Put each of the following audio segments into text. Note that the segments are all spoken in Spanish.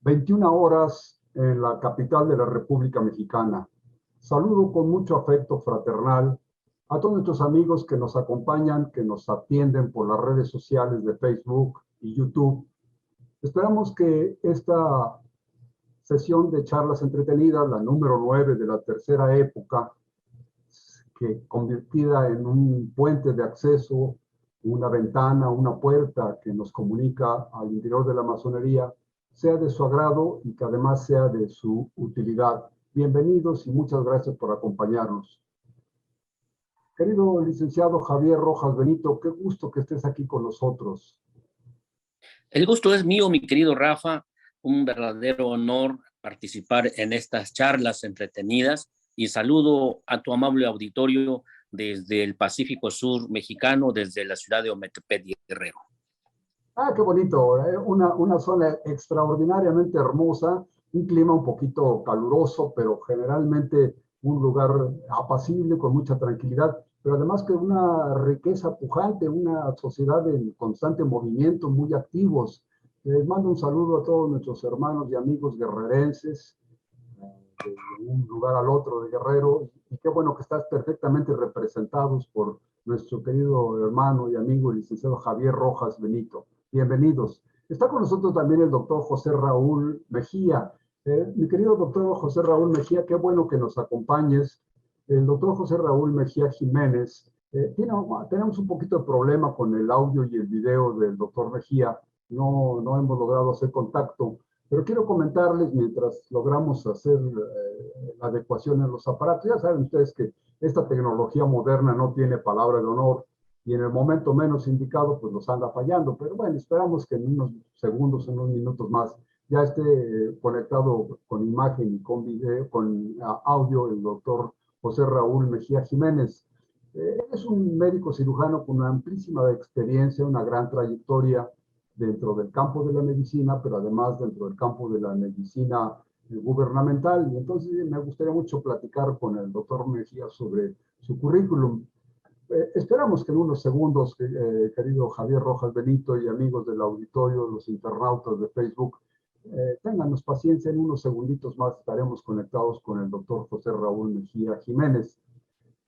21 horas en la capital de la República Mexicana. Saludo con mucho afecto fraternal a todos nuestros amigos que nos acompañan, que nos atienden por las redes sociales de Facebook y YouTube. Esperamos que esta sesión de charlas entretenidas, la número 9 de la tercera época, que convertida en un puente de acceso, una ventana, una puerta que nos comunica al interior de la masonería, sea de su agrado y que además sea de su utilidad. Bienvenidos y muchas gracias por acompañarnos. Querido licenciado Javier Rojas Benito, qué gusto que estés aquí con nosotros. El gusto es mío, mi querido Rafa. Un verdadero honor participar en estas charlas entretenidas y saludo a tu amable auditorio desde el Pacífico Sur mexicano, desde la ciudad de Ometepec, Guerrero. Ah, qué bonito, una zona extraordinariamente hermosa, un clima un poquito caluroso, pero generalmente un lugar apacible, con mucha tranquilidad, pero además que una riqueza pujante, una sociedad en constante movimiento, muy activos. Les mando un saludo a todos nuestros hermanos y amigos guerrerenses, de un lugar al otro de Guerrero, y qué bueno que estás perfectamente representados por nuestro querido hermano y amigo, el licenciado Javier Rojas Benito. Bienvenidos. Está con nosotros también el doctor José Raúl Mejía. Mi querido doctor José Raúl Mejía, qué bueno que nos acompañes. El doctor José Raúl Mejía Jiménez, tenemos un poquito de problema con el audio y el video del doctor Mejía. No hemos logrado hacer contacto, pero quiero comentarles mientras logramos hacer la adecuación en los aparatos. Ya saben ustedes que esta tecnología moderna no tiene palabra de honor y en el momento menos indicado pues nos anda fallando. Pero bueno, esperamos que en unos segundos, en unos minutos más, ya esté conectado con imagen y con video, con audio el doctor José Raúl Mejía Jiménez. Es un médico cirujano con una amplísima experiencia, una gran trayectoria dentro del campo de la medicina, pero además dentro del campo de la medicina gubernamental. Y entonces me gustaría mucho platicar con el doctor Mejía sobre su currículum. Esperamos que en unos segundos, querido Javier Rojas Benito y amigos del auditorio, los internautas de Facebook, ténganos paciencia, en unos segunditos más estaremos conectados con el doctor José Raúl Mejía Jiménez.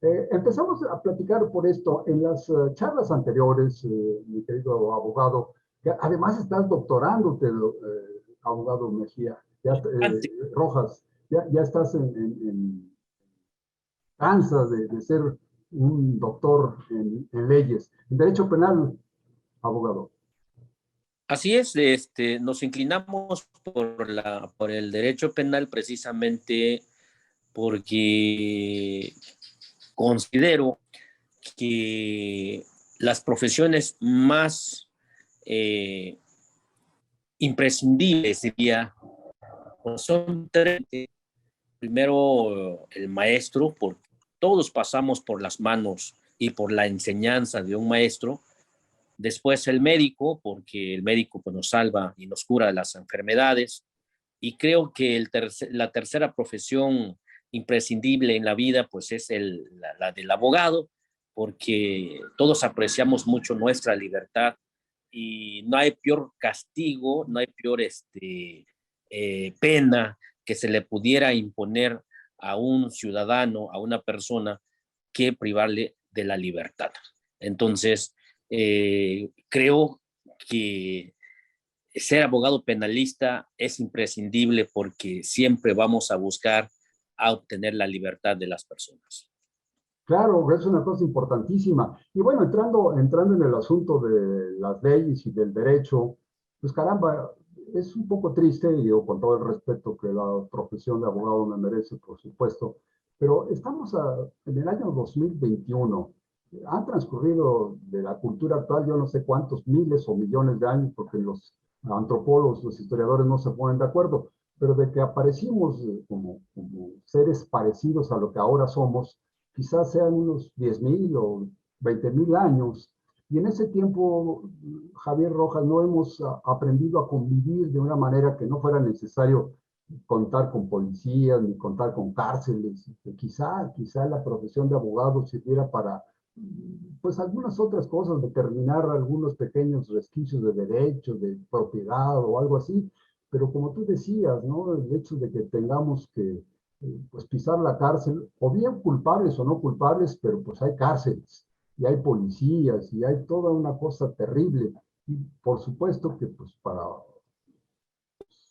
Empezamos a platicar por esto en las charlas anteriores, mi querido abogado, que además estás doctorándote, abogado Mejía, Rojas, ya estás cansas de ser un doctor en leyes, en derecho penal, abogado. Así es, nos inclinamos por el derecho penal precisamente porque considero que las profesiones más imprescindibles diría, son tres. Primero, el maestro, porque todos pasamos por las manos y por la enseñanza de un maestro. Después el médico, porque el médico pues, nos salva y nos cura de las enfermedades. Y creo que la tercera profesión imprescindible en la vida pues es la del abogado, porque todos apreciamos mucho nuestra libertad y no hay peor castigo, no hay peor pena que se le pudiera imponer a un ciudadano, a una persona, que privarle de la libertad. Entonces, creo que ser abogado penalista es imprescindible porque siempre vamos a buscar a obtener la libertad de las personas. Claro, es una cosa importantísima. Y bueno, entrando en el asunto de las leyes y del derecho, pues caramba, es un poco triste, y yo con todo el respeto que la profesión de abogado me merece, por supuesto, pero estamos en el año 2021. Han transcurrido de la cultura actual yo no sé cuántos miles o millones de años, porque los antropólogos, los historiadores no se ponen de acuerdo, pero de que aparecimos como seres parecidos a lo que ahora somos, quizás sean unos 10,000 o 20,000 años. Y en ese tiempo, Javier Rojas, no hemos aprendido a convivir de una manera que no fuera necesario contar con policías ni contar con cárceles. Quizá la profesión de abogado sirviera para, pues, algunas otras cosas, determinar algunos pequeños resquicios de derecho, de propiedad o algo así. pero como tú decías, ¿no? El hecho de que tengamos que pues pisar la cárcel, o bien culpables o no culpables, pero pues hay cárceles, y hay policías, y hay toda una cosa terrible. Y por supuesto que pues para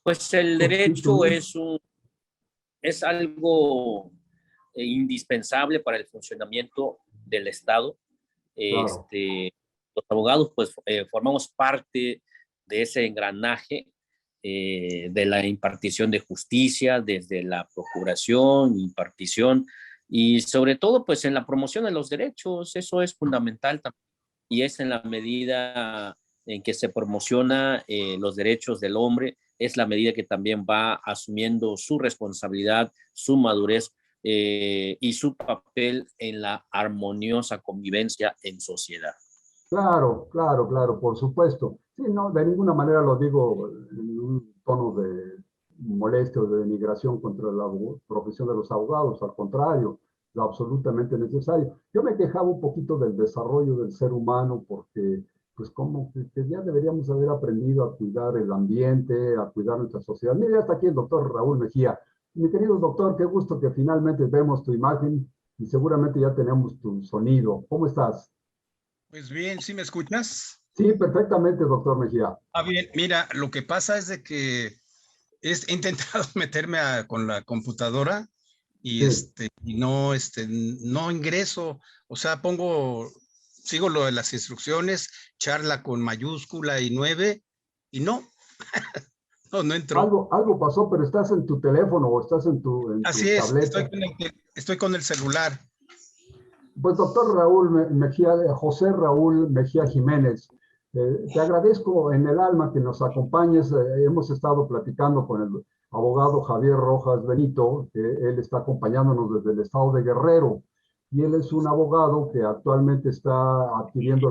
Pues el derecho sustituir, es algo indispensable para el funcionamiento del Estado. claro, Los abogados pues formamos parte de ese engranaje de la impartición de justicia, desde la procuración, impartición y sobre todo pues en la promoción de los derechos. Eso es fundamental también, y es en la medida en que se promociona los derechos del hombre, es la medida que también va asumiendo su responsabilidad, su madurez y su papel en la armoniosa convivencia en sociedad. claro, claro, claro, por supuesto. Sí, no, de ninguna manera lo digo en un tono de molestia o de denigración contra la profesión de los abogados, al contrario, lo absolutamente necesario. Yo me quejaba un poquito del desarrollo del ser humano porque, pues, como que ya deberíamos haber aprendido a cuidar el ambiente, a cuidar nuestra sociedad. Mire, hasta aquí el doctor Raúl Mejía. Mi querido doctor, qué gusto que finalmente vemos tu imagen y seguramente ya tenemos tu sonido. ¿Cómo estás? Pues bien, ¿sí me escuchas? Sí, perfectamente, doctor Mejía. Ah, bien, mira, lo que pasa es de que he intentado meterme con la computadora y Sí. no ingreso, o sea, sigo lo de las instrucciones, charla con mayúscula y 9 y no entró. Algo pasó, pero estás en tu teléfono o estás en tu Así es, tableta. estoy con el celular. Pues doctor Raúl Mejía, José Raúl Mejía Jiménez, te agradezco en el alma que nos acompañes. Hemos estado platicando con el abogado Javier Rojas Benito, que él está acompañándonos desde el estado de Guerrero. Y él es un abogado que actualmente está adquiriendo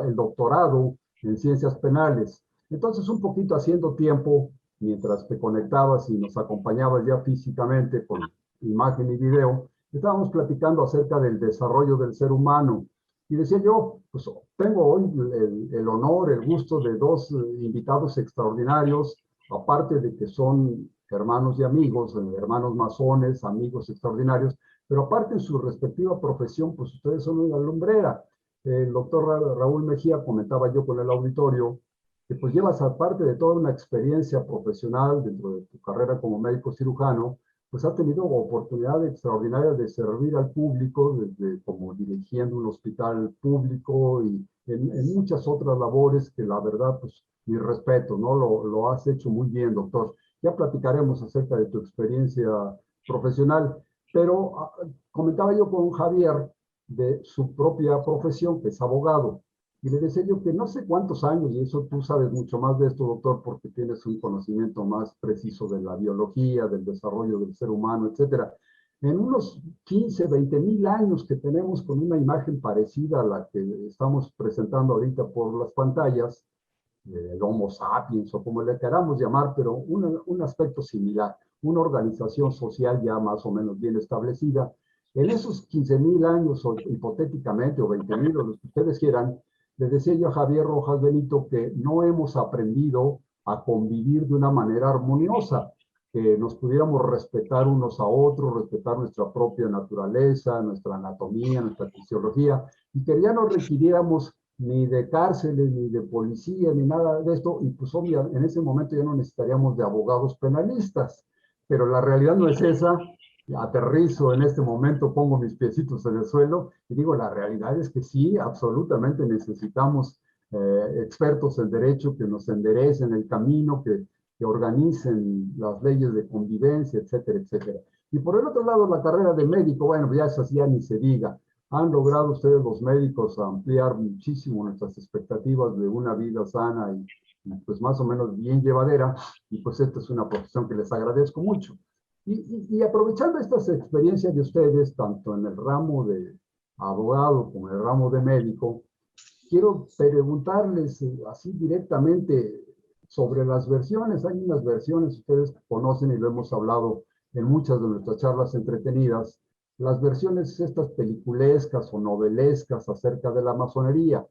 el doctorado en ciencias penales. Entonces, un poquito haciendo tiempo, mientras te conectabas y nos acompañabas ya físicamente con imagen y video, estábamos platicando acerca del desarrollo del ser humano. Y decía yo, pues tengo hoy el honor, el gusto de dos invitados extraordinarios, aparte de que son hermanos y amigos, hermanos masones, amigos extraordinarios, pero aparte en su respectiva profesión, pues ustedes son una lumbrera. El doctor Raúl Mejía, comentaba yo con el auditorio, que pues llevas aparte de toda una experiencia profesional dentro de tu carrera como médico cirujano, pues ha tenido oportunidad extraordinaria de servir al público, desde como dirigiendo un hospital público y en muchas otras labores que la verdad, pues mi respeto, ¿no? Lo has hecho muy bien, doctor. Ya platicaremos acerca de tu experiencia profesional, pero comentaba yo con Javier de su propia profesión, que es abogado. Y le decía yo que no sé cuántos años, y eso tú sabes mucho más de esto, doctor, porque tienes un conocimiento más preciso de la biología, del desarrollo del ser humano, etcétera. En unos 15, 20 mil años que tenemos con una imagen parecida a la que estamos presentando ahorita por las pantallas, el Homo sapiens o como le queramos llamar, pero un aspecto similar, una organización social ya más o menos bien establecida. En esos 15 mil años, o hipotéticamente, o 20 mil, o los que ustedes quieran, les decía yo a Javier Rojas Benito que no hemos aprendido a convivir de una manera armoniosa, que nos pudiéramos respetar unos a otros, respetar nuestra propia naturaleza, nuestra anatomía, nuestra fisiología, y que ya no requiriéramos ni de cárceles, ni de policía, ni nada de esto, y pues obvio, en ese momento ya no necesitaríamos de abogados penalistas, pero la realidad no es esa. Aterrizo en este momento, pongo mis piecitos en el suelo y digo, la realidad es que sí, absolutamente necesitamos expertos en derecho que nos enderecen el camino, que organicen las leyes de convivencia, etcétera, etcétera. Y por el otro lado, la carrera de médico, bueno, ya eso ya ni se diga. Han logrado ustedes los médicos ampliar muchísimo nuestras expectativas de una vida sana y pues más o menos bien llevadera, y pues esta es una profesión que les agradezco mucho. Y aprovechando estas experiencias de ustedes, tanto en el ramo de abogado como en el ramo de médico, quiero preguntarles así directamente sobre las versiones. Hay unas versiones, ustedes conocen y lo hemos hablado en muchas de nuestras charlas entretenidas, las versiones estas peliculescas o novelescas acerca de la masonería.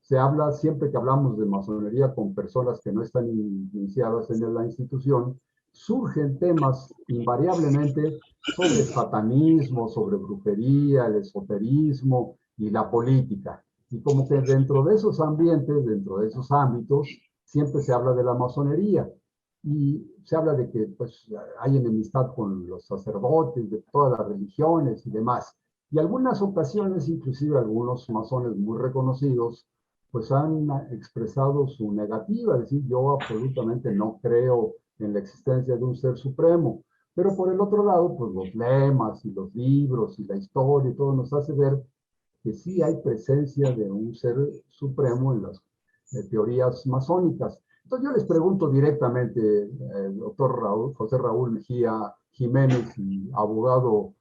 se habla, siempre que hablamos de masonería con personas que no están iniciadas en la institución, surgen temas invariablemente sobre satanismo, sobre brujería, el esoterismo y la política. Y como que dentro de esos ambientes, dentro de esos ámbitos, siempre se habla de la masonería. Y se habla de que pues, hay enemistad con los sacerdotes de todas las religiones y demás. Y algunas ocasiones, inclusive algunos masones muy reconocidos, pues han expresado su negativa, es decir, yo absolutamente no creo en la existencia de un ser supremo. Pero por el otro lado, pues los lemas y los libros y la historia y todo nos hace ver que sí hay presencia de un ser supremo en las teorías masónicas. Entonces yo les pregunto directamente, doctor Raúl, José Raúl Mejía Jiménez y abogado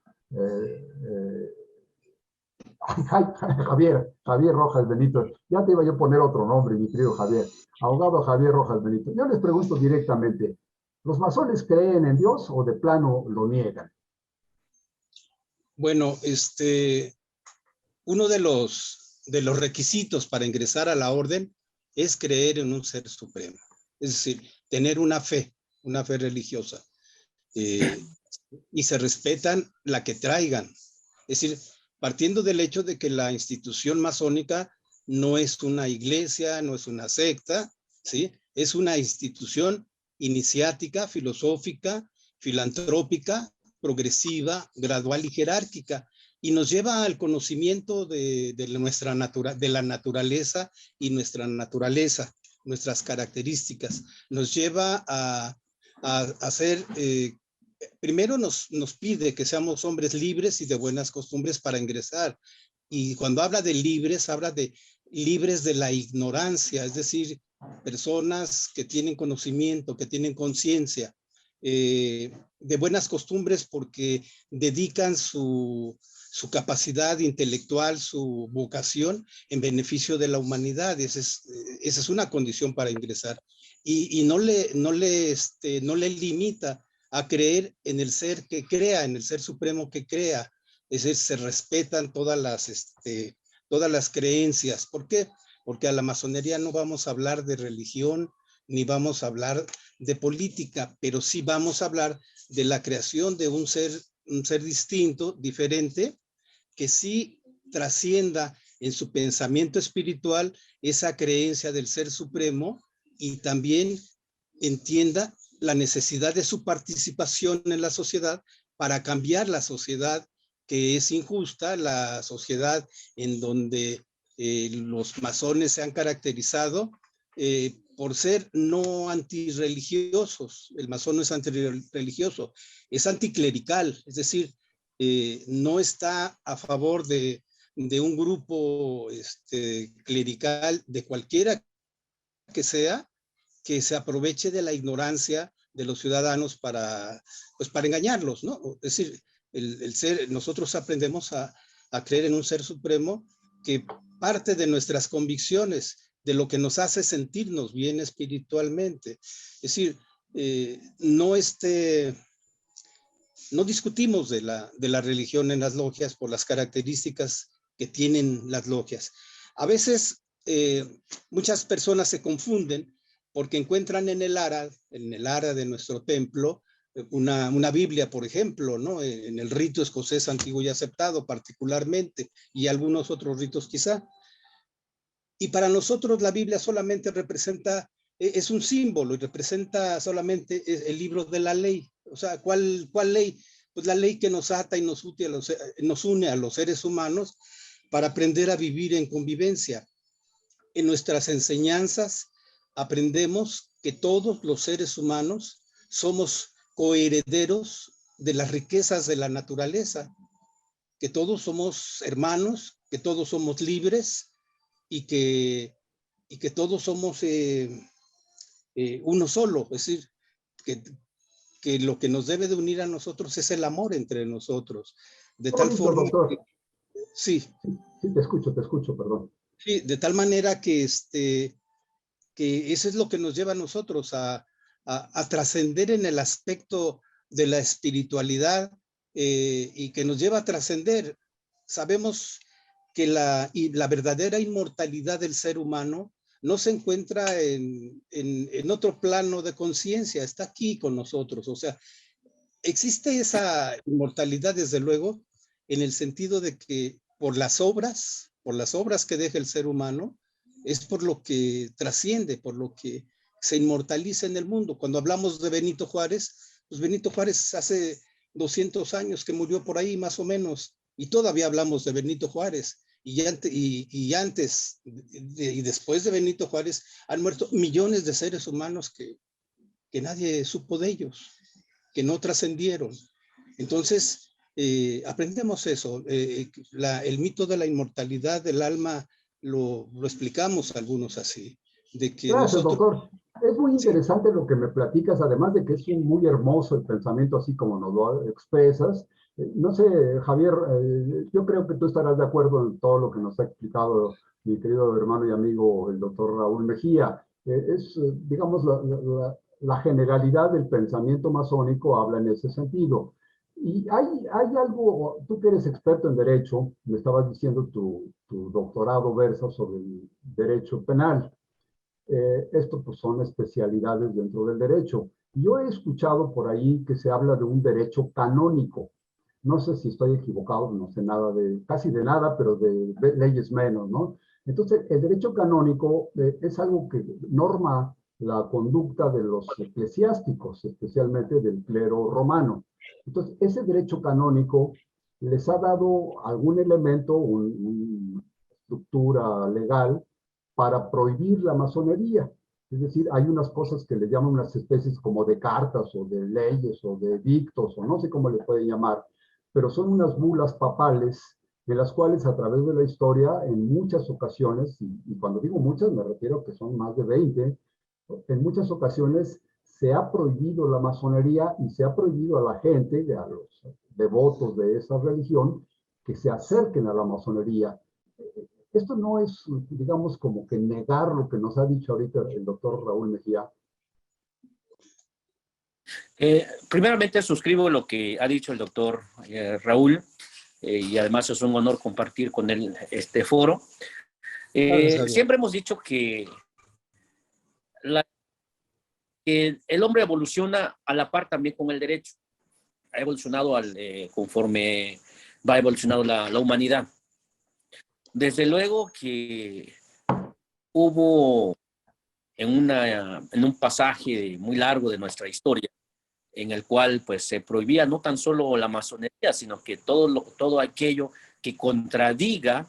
Javier Rojas Benito, ya te iba yo a poner otro nombre, mi querido Javier, abogado Javier Rojas Benito. Yo les pregunto directamente, ¿los masones creen en Dios o de plano lo niegan? Bueno, uno de los requisitos para ingresar a la orden es creer en un ser supremo, es decir, tener una fe religiosa, y se respetan la que traigan. Es decir, partiendo del hecho de que la institución masónica no es una iglesia, no es una secta, ¿sí? Es una institución iniciática, filosófica, filantrópica, progresiva, gradual y jerárquica, y nos lleva al conocimiento de la naturaleza y nuestra naturaleza, nuestras características. Nos lleva a hacer, primero nos pide que seamos hombres libres y de buenas costumbres para ingresar. Y cuando habla de libres, habla de libres de la ignorancia, es decir, personas que tienen conocimiento, que tienen conciencia, de buenas costumbres porque dedican su capacidad intelectual, su vocación en beneficio de la humanidad. Esa es una condición para ingresar. Y no le limita a creer en el ser que crea, en el ser supremo que crea. Es decir, se respetan todas las creencias. ¿Por qué? Porque a la masonería no vamos a hablar de religión, ni vamos a hablar de política, pero sí vamos a hablar de la creación de un ser distinto, diferente, que sí trascienda en su pensamiento espiritual esa creencia del ser supremo y también entienda la necesidad de su participación en la sociedad para cambiar la sociedad que es injusta, la sociedad en donde los masones se han caracterizado por ser no antirreligiosos. El masón no es antirreligioso, es anticlerical, es decir, no está a favor de un grupo clerical de cualquiera que sea, que se aproveche de la ignorancia de los ciudadanos para engañarlos, ¿no? Es decir, nosotros aprendemos a creer en un ser supremo que parte de nuestras convicciones, de lo que nos hace sentirnos bien espiritualmente. Es decir, no discutimos de la religión en las logias por las características que tienen las logias. A veces muchas personas se confunden porque encuentran en el ara de nuestro templo una Biblia, por ejemplo, ¿no? En el rito escocés antiguo y aceptado particularmente, y algunos otros ritos quizá. Y para nosotros la Biblia solamente representa, es un símbolo y representa solamente el libro de la ley. O sea, ¿cuál ley? Pues la ley que nos ata y nos une a los seres humanos para aprender a vivir en convivencia. En nuestras enseñanzas aprendemos que todos los seres humanos somos coherederos de las riquezas de la naturaleza, que todos somos hermanos, que todos somos libres y que todos somos uno solo. Es decir, que lo que nos debe de unir a nosotros es el amor entre nosotros. De tal forma que, sí. Sí, te escucho, perdón. Sí, de tal manera que eso es lo que nos lleva a nosotros a trascender en el aspecto de la espiritualidad, y que nos lleva a trascender. Sabemos que la verdadera inmortalidad del ser humano no se encuentra en otro plano de conciencia, está aquí con nosotros. O sea, existe esa inmortalidad, desde luego, en el sentido de que por las obras que deja el ser humano, es por lo que trasciende, por lo que se inmortaliza en el mundo. Cuando hablamos de Benito Juárez, pues Benito Juárez hace 200 años que murió por ahí, más o menos, y todavía hablamos de Benito Juárez. Y antes y después de Benito Juárez han muerto millones de seres humanos que nadie supo de ellos, que no trascendieron. Entonces, aprendemos eso. El mito de la inmortalidad del alma lo explicamos algunos así, de que Gracias, nosotros... doctor. Es muy Sí, interesante lo que me platicas, además de que es muy hermoso el pensamiento así como nos lo expresas. No sé, Javier, yo creo que tú estarás de acuerdo en todo lo que nos ha explicado mi querido hermano y amigo, el doctor Raúl Mejía. Digamos, la generalidad del pensamiento masónico habla en ese sentido. Y hay algo, tú que eres experto en derecho, me estabas diciendo tu doctorado versa sobre el derecho penal. Esto pues son especialidades dentro del derecho. Yo he escuchado por ahí que se habla de un derecho canónico. No sé si estoy equivocado, no sé nada casi de nada, pero de leyes menos, ¿no? Entonces, el derecho canónico es algo que norma la conducta de los eclesiásticos, especialmente del clero romano. Entonces, ese derecho canónico les ha dado algún elemento, una estructura legal para prohibir la masonería. Es decir, hay unas cosas que le llaman unas especies como de cartas o de leyes o de dictos o no sé cómo le pueden llamar, pero son unas bulas papales de las cuales a través de la historia en muchas ocasiones, y cuando digo muchas me refiero a que son más de 20, en muchas ocasiones se ha prohibido la masonería y se ha prohibido a la gente, a los devotos de esa religión, que se acerquen a la masonería. Esto no es, digamos, como que negar lo que nos ha dicho ahorita el doctor Raúl Mejía. Primeramente suscribo lo que ha dicho el doctor Raúl, y además es un honor compartir con él este foro. Siempre hemos dicho que el hombre evoluciona a la par también con el derecho. Ha evolucionado conforme va evolucionando la humanidad. Desde luego que hubo en un pasaje muy largo de nuestra historia, en el cual pues se prohibía no tan solo la masonería, sino que todo aquello que contradiga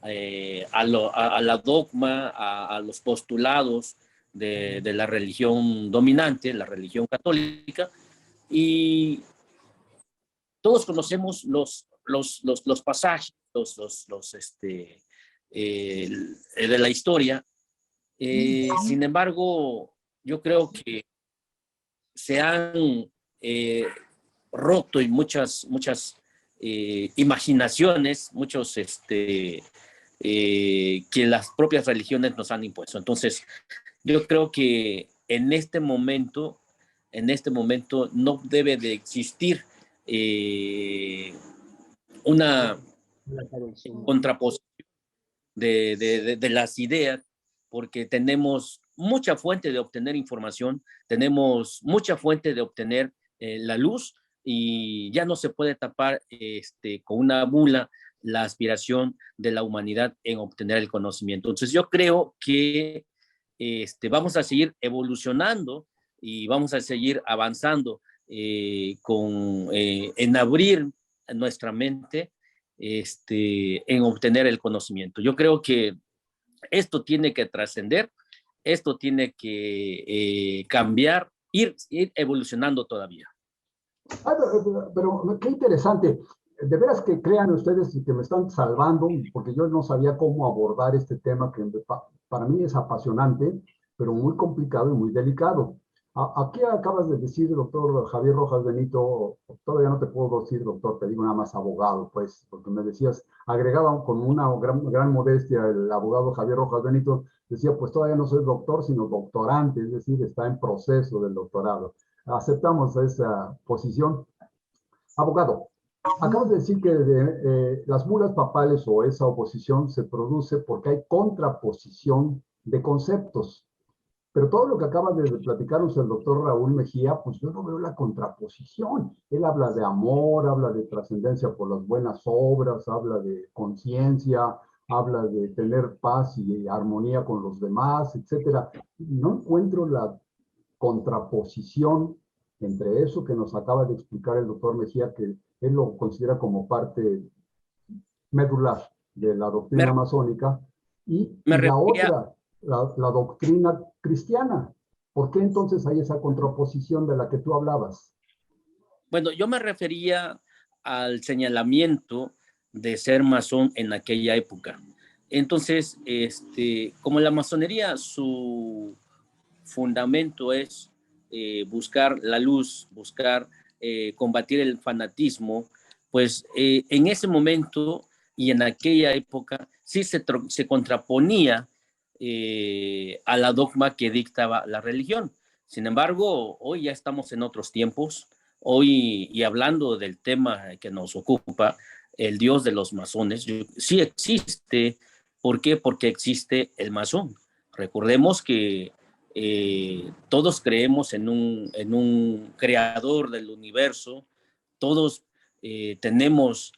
a la dogma, a los postulados de la religión dominante, la religión católica, y todos conocemos los pasajes, de la historia. Sin embargo, yo creo que se han roto y muchas imaginaciones, que las propias religiones nos han impuesto. Entonces, yo creo que en este momento no debe de existir una contraposición de las ideas, porque tenemos mucha fuente de obtener información, tenemos mucha fuente de obtener la luz, y ya no se puede tapar con una bula la aspiración de la humanidad en obtener el conocimiento. Entonces yo creo que vamos a seguir evolucionando y vamos a seguir avanzando en abrir nuestra mente en obtener el conocimiento. Yo creo que esto tiene que trascender, esto tiene que cambiar, ir evolucionando todavía. Pero qué interesante. De veras que crean ustedes que me están salvando, porque yo no sabía cómo abordar este tema que para mí es apasionante, pero muy complicado y muy delicado. Aquí acabas de decir, doctor Javier Rojas Benito, todavía no te puedo decir doctor, te digo nada más abogado, pues, porque me decías, agregaba con una gran modestia el abogado Javier Rojas Benito, decía, pues todavía no soy doctor, sino doctorante, es decir, está en proceso del doctorado. Aceptamos esa posición. Abogado, Acabas de decir que las bulas papales o esa oposición se produce porque hay contraposición de conceptos. Pero todo lo que acaba de platicarnos el doctor Raúl Mejía, pues yo no veo la contraposición. Él habla de amor, habla de trascendencia por las buenas obras, habla de conciencia, habla de tener paz y armonía con los demás, etcétera. No encuentro la contraposición entre eso que nos acaba de explicar el doctor Mejía, que él lo considera como parte medular de la doctrina Me, masónica, me y la refería, otra, la doctrina cristiana. ¿Por qué entonces hay esa contraposición de la que tú hablabas? bueno, yo me refería al señalamiento de ser masón en aquella época. Entonces, como la masonería, su fundamento es buscar la luz, buscar combatir el fanatismo, pues en ese momento y en aquella época sí se contraponía a la dogma que dictaba la religión. Sin embargo, hoy ya estamos en otros tiempos, hoy y hablando del tema que nos ocupa, el Dios de los masones, sí existe. ¿Por qué? Porque existe el masón. Recordemos que todos creemos en un creador del universo, todos tenemos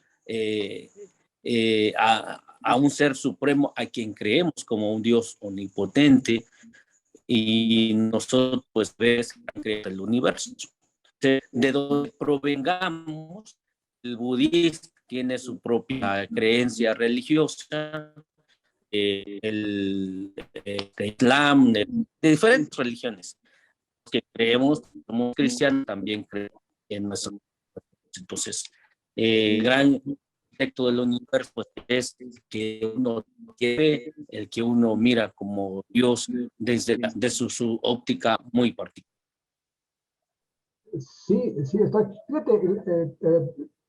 a un ser supremo a quien creemos como un Dios omnipotente y nosotros pues ves el universo. De donde provengamos, el budismo tiene su propia creencia religiosa, el Islam, de diferentes religiones que creemos, como cristianos, también creemos en nuestro. Entonces, el gran aspecto del universo pues, es que uno quiere, el que uno mira como Dios desde su óptica muy particular. Sí, sí, está. Fíjate,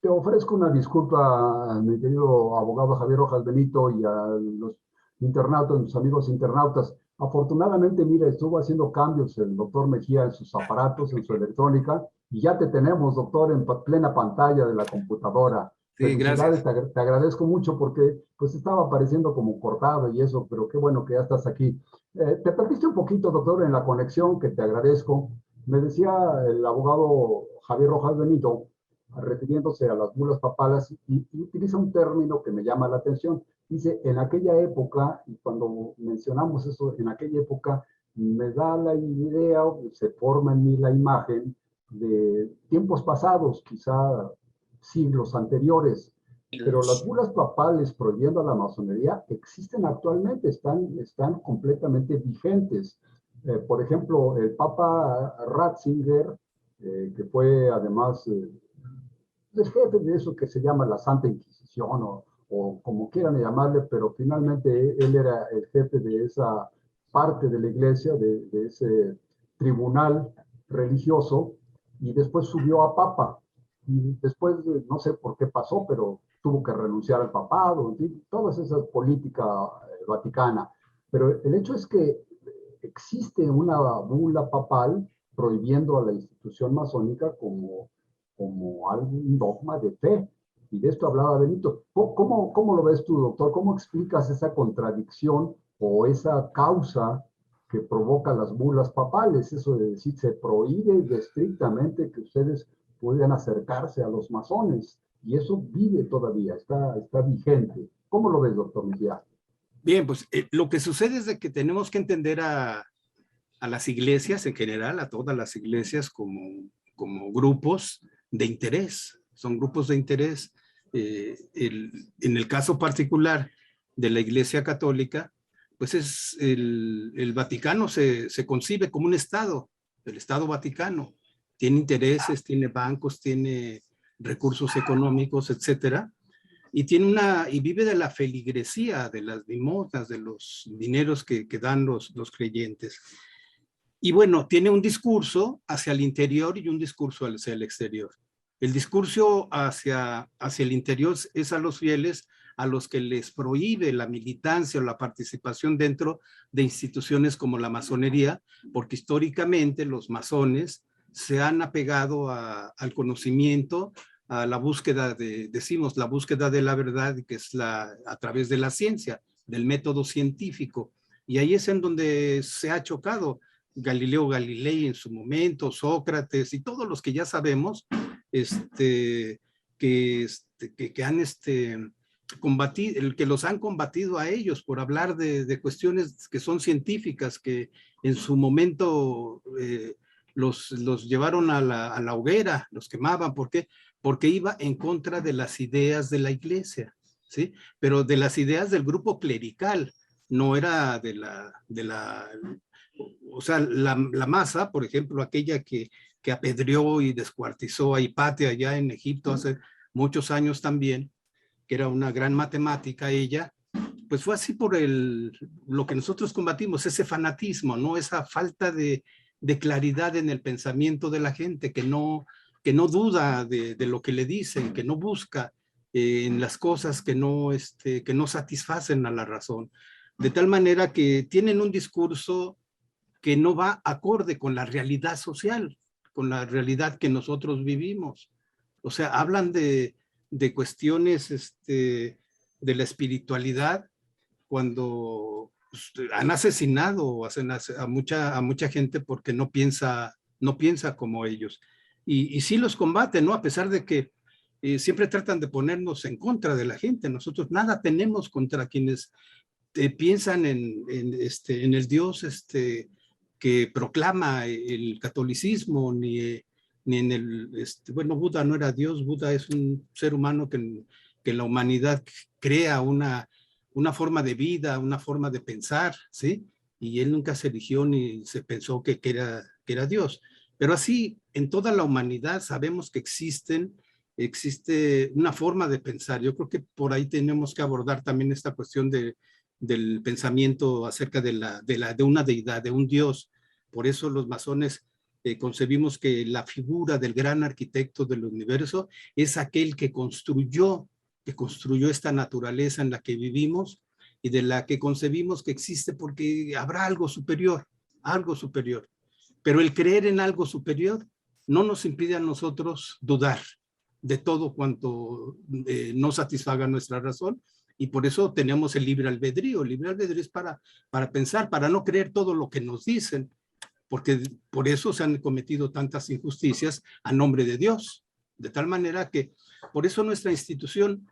te ofrezco una disculpa a mi querido abogado Javier Rojas Benito y a los internautas, mis amigos internautas. Afortunadamente, mira, estuvo haciendo cambios el doctor Mejía en sus aparatos, en su electrónica, y ya te tenemos, doctor, en plena pantalla de la computadora. Sí, Felicidades, gracias. te agradezco mucho porque pues estaba apareciendo como cortado y eso, pero qué bueno que ya estás aquí. Te perdiste un poquito, doctor, en la conexión, que te agradezco. Me decía el abogado Javier Rojas Benito, refiriéndose a las bulas papales, y utiliza un término que me llama la atención. Dice, en aquella época, y cuando mencionamos eso, en aquella época, me da la idea, se forma en mí la imagen de tiempos pasados, quizá siglos anteriores, pero las bulas papales prohibiendo a la masonería existen actualmente, están completamente vigentes. Por ejemplo, el Papa Ratzinger, que fue además el jefe de eso que se llama la Santa Inquisición o como quieran llamarle, pero finalmente él era el jefe de esa parte de la iglesia, de ese tribunal religioso, y después subió a Papa. Y después, no sé por qué pasó, pero tuvo que renunciar al papado, en fin, todas esas políticas vaticana. Pero el hecho es que existe una bula papal prohibiendo a la institución masónica como algún dogma de fe. Y de esto hablaba Benito. ¿Cómo lo ves tú, doctor? ¿Cómo explicas esa contradicción o esa causa que provoca las bulas papales? Eso de decir, se prohíbe estrictamente que ustedes puedan acercarse a los masones. Y eso vive todavía, está vigente. ¿Cómo lo ves, doctor Mejía? Bien, pues lo que sucede es de que tenemos que entender a las iglesias en general, a todas las iglesias como grupos de interés. Son grupos de interés. En el caso particular de la Iglesia Católica, pues el Vaticano se concibe como un Estado, el Estado Vaticano. Tiene intereses, tiene bancos, tiene recursos económicos, etcétera. Y vive de la feligresía, de las limosnas, de los dineros que dan los creyentes. Y bueno, tiene un discurso hacia el interior y un discurso hacia el exterior. El discurso hacia el interior es a los fieles, a los que les prohíbe la militancia o la participación dentro de instituciones como la masonería, porque históricamente los masones se han apegado al conocimiento, a la búsqueda decimos, la búsqueda de la verdad, que es a través de la ciencia, del método científico. Y ahí es en donde se ha chocado Galileo Galilei en su momento, Sócrates y todos los que ya sabemos que han combatido, que los han combatido a ellos por hablar de cuestiones que son científicas, que en su momento los llevaron a la hoguera, los quemaban. ¿Por qué? Porque iba en contra de las ideas de la iglesia, ¿sí? Pero de las ideas del grupo clerical, no era o sea, la masa, por ejemplo, aquella que apedreó y descuartizó a Hipatia allá en Egipto hace muchos años también, que era una gran matemática ella, pues fue así por lo que nosotros combatimos, ese fanatismo, ¿no? Esa falta de claridad en el pensamiento de la gente, que no duda de lo que le dicen, que no busca en las cosas que no satisfacen a la razón. De tal manera que tienen un discurso que no va acorde con la realidad social, con la realidad que nosotros vivimos. O sea, hablan de cuestiones de la espiritualidad cuando han asesinado a mucha gente porque no piensa como ellos. Y sí los combaten, ¿no? A pesar de que siempre tratan de ponernos en contra de la gente. Nosotros nada tenemos contra quienes piensan en el Dios que proclama el catolicismo, ni en el, bueno, Buda no era Dios, Buda es un ser humano que la humanidad crea una forma de vida, una forma de pensar, ¿sí? Y él nunca se eligió ni se pensó que era Dios. Pero así, en toda la humanidad sabemos que existe una forma de pensar. Yo creo que por ahí tenemos que abordar también esta cuestión del pensamiento acerca de una deidad, de un Dios. Por eso los masones concebimos que la figura del gran arquitecto del universo es aquel que construyó esta naturaleza en la que vivimos y de la que concebimos que existe porque habrá algo superior. Pero el creer en algo superior no nos impide a nosotros dudar de todo cuanto no satisfaga nuestra razón. Y por eso tenemos el libre albedrío. El libre albedrío es para pensar, para no creer todo lo que nos dicen, porque por eso se han cometido tantas injusticias a nombre de Dios. De tal manera que por eso nuestra institución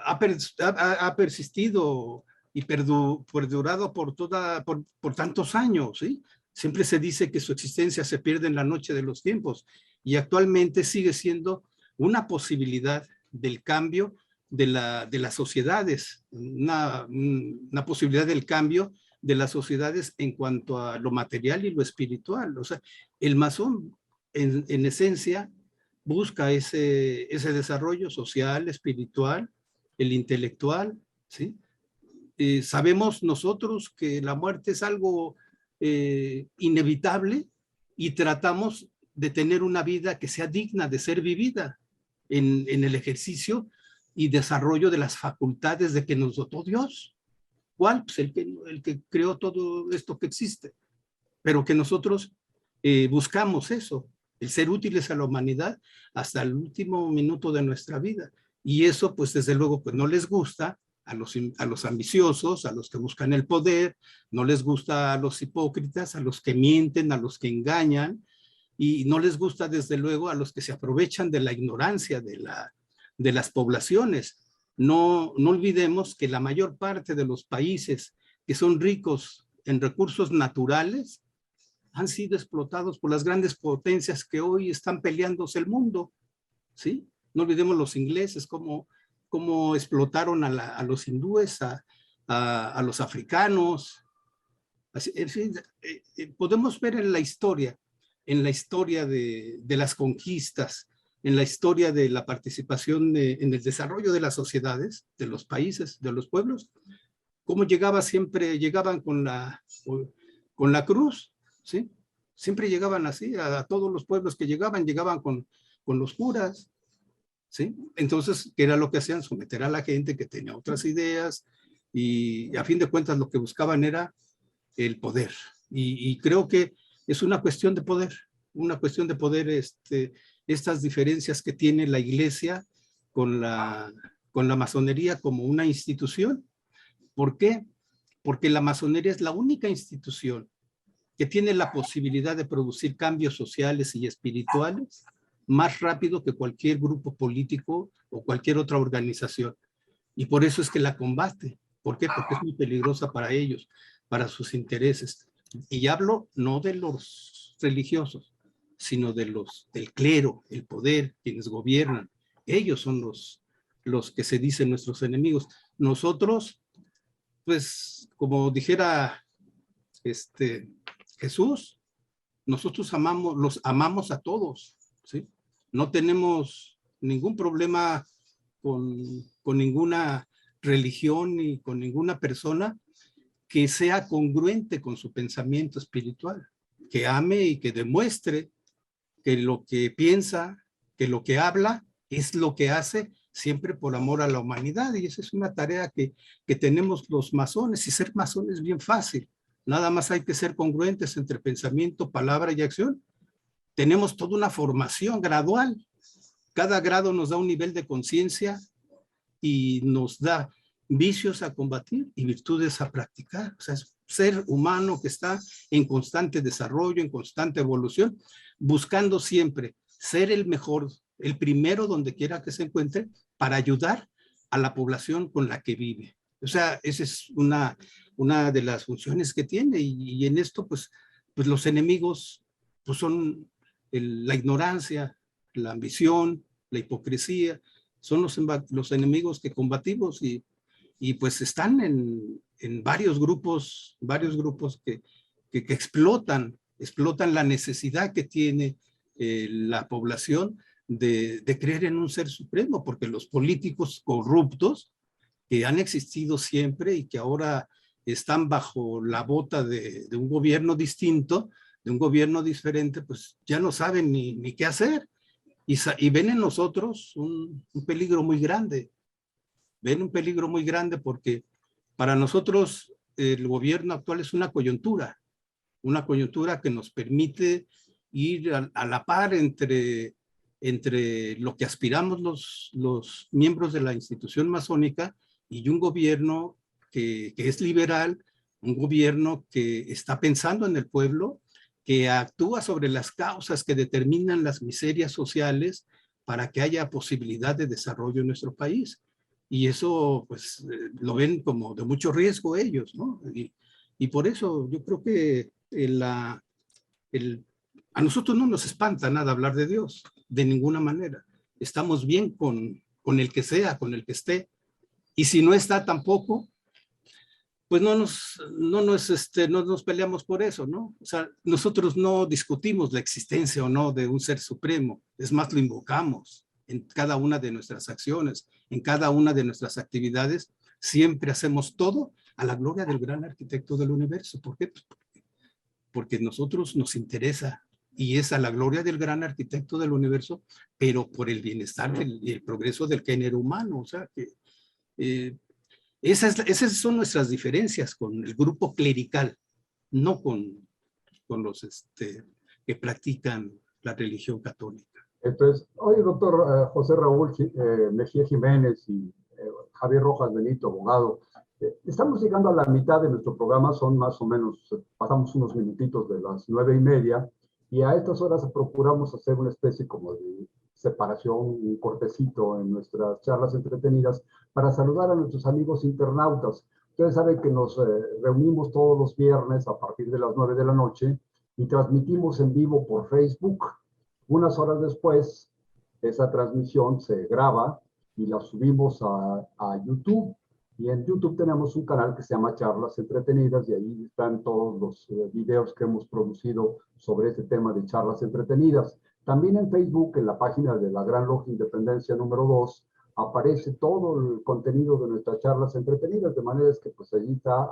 ha persistido y perdurado por tantos años, ¿sí? Siempre se dice que su existencia se pierde en la noche de los tiempos y actualmente sigue siendo una posibilidad del cambio de las sociedades, una posibilidad del cambio de las sociedades en cuanto a lo material y lo espiritual. O sea, el masón en esencia busca ese desarrollo social, espiritual, el intelectual, ¿sí? Sabemos nosotros que la muerte es algo inevitable y tratamos de tener una vida que sea digna de ser vivida en el ejercicio y desarrollo de las facultades de que nos dotó Dios. ¿Cuál? Pues el que creó todo esto que existe. Pero que nosotros buscamos eso, el ser útiles a la humanidad hasta el último minuto de nuestra vida. Y eso, pues desde luego, pues no les gusta a los ambiciosos, a los que buscan el poder, no les gusta a los hipócritas, a los que mienten, a los que engañan, y no les gusta desde luego a los que se aprovechan de la ignorancia de las poblaciones. No olvidemos que la mayor parte de los países que son ricos en recursos naturales han sido explotados por las grandes potencias que hoy están peleándose el mundo, ¿sí? No olvidemos los ingleses, cómo explotaron a los hindúes, a los africanos. Así, en fin, podemos ver en la historia de las conquistas, en la historia de la participación en el desarrollo de las sociedades, de los países, de los pueblos, cómo llegaban con la cruz, ¿sí? Siempre llegaban así, a todos los pueblos que llegaban con los curas, ¿sí? Entonces, ¿qué era lo que hacían? Someter a la gente que tenía otras ideas y a fin de cuentas lo que buscaban era el poder. Y creo que es una cuestión de poder estas diferencias que tiene la iglesia con la masonería como una institución. ¿Por qué? Porque la masonería es la única institución que tiene la posibilidad de producir cambios sociales y espirituales más rápido que cualquier grupo político o cualquier otra organización. Y por eso es que la combate. ¿Por qué? Porque es muy peligrosa para ellos, para sus intereses. Y hablo no de los religiosos, sino del clero, el poder, quienes gobiernan. Ellos son los que se dicen nuestros enemigos. Nosotros, pues, como dijera Jesús, nosotros los amamos a todos, ¿sí? No tenemos ningún problema con ninguna religión ni con ninguna persona que sea congruente con su pensamiento espiritual, que ame y que demuestre que lo que piensa, que lo que habla es lo que hace siempre por amor a la humanidad. Y esa es una tarea que tenemos los masones, y ser masón es bien fácil. Nada más hay que ser congruentes entre pensamiento, palabra y acción. Tenemos toda una formación gradual. Cada grado nos da un nivel de conciencia y nos da vicios a combatir y virtudes a practicar. O sea, es ser humano que está en constante desarrollo, en constante evolución, buscando siempre ser el mejor, el primero donde quiera que se encuentre, para ayudar a la población con la que vive. O sea, esa es una de las funciones que tiene, y en esto, pues los enemigos pues son la ignorancia, la ambición, la hipocresía, son los enemigos que combatimos, y pues están en varios grupos que explotan la necesidad que tiene la población de creer en un ser supremo, porque los políticos corruptos que han existido siempre y que ahora están bajo la bota de un gobierno distinto, de un gobierno diferente, pues ya no saben ni qué hacer, y ven en nosotros un peligro muy grande. Ven un peligro muy grande porque para nosotros el gobierno actual es una coyuntura que nos permite ir a la par entre lo que aspiramos los miembros de la institución masónica y un gobierno que es liberal, un gobierno que está pensando en el pueblo, que actúa sobre las causas que determinan las miserias sociales para que haya posibilidad de desarrollo en nuestro país. Y eso, pues, lo ven como de mucho riesgo ellos, ¿no? Y por eso yo creo que a nosotros no nos espanta nada hablar de Dios, de ninguna manera. Estamos bien con el que sea, con el que esté. Y si no está tampoco, pues no nos peleamos por eso, ¿no? O sea, nosotros no discutimos la existencia o no de un ser supremo. Es más, lo invocamos en cada una de nuestras acciones, en cada una de nuestras actividades. Siempre hacemos todo a la gloria del gran arquitecto del universo. ¿Por qué? Pues porque a nosotros nos interesa, y es a la gloria del gran arquitecto del universo, pero por el bienestar y el progreso del género humano. O sea, que esas son nuestras diferencias con el grupo clerical, no con los que practican la religión católica. Entonces, oye, doctor José Raúl Mejía Jiménez y Javier Rojas Benito, abogado, estamos llegando a la mitad de nuestro programa, son más o menos, pasamos unos minutitos de las 9:30, y a estas horas procuramos hacer una especie como de separación, un cortecito en nuestras charlas entretenidas para saludar a nuestros amigos internautas. Ustedes saben que nos reunimos todos los viernes a partir de las 9 de la noche y transmitimos en vivo por Facebook. Unas horas después, esa transmisión se graba y la subimos a YouTube. Y en YouTube tenemos un canal que se llama Charlas Entretenidas, y ahí están todos los videos que hemos producido sobre este tema de charlas entretenidas. También en Facebook, en la página de la Gran Logia Independencia número 2, aparece todo el contenido de nuestras charlas entretenidas, de manera que pues allí está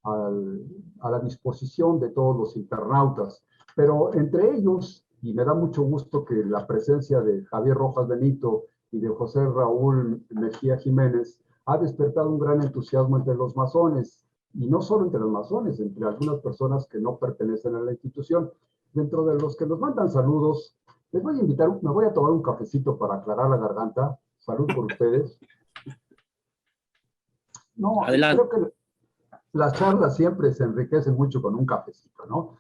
a la disposición de todos los internautas. Pero entre ellos, y me da mucho gusto que la presencia de Javier Rojas Benito y de José Raúl Mejía Jiménez ha despertado un gran entusiasmo entre los masones, y no solo entre los masones, entre algunas personas que no pertenecen a la institución. Dentro de los que nos mandan saludos Les voy a invitar, me voy a tomar un cafecito para aclarar la garganta. Salud por ustedes. No, Adelante. creo que las charlas siempre se enriquecen mucho con un cafecito, ¿no?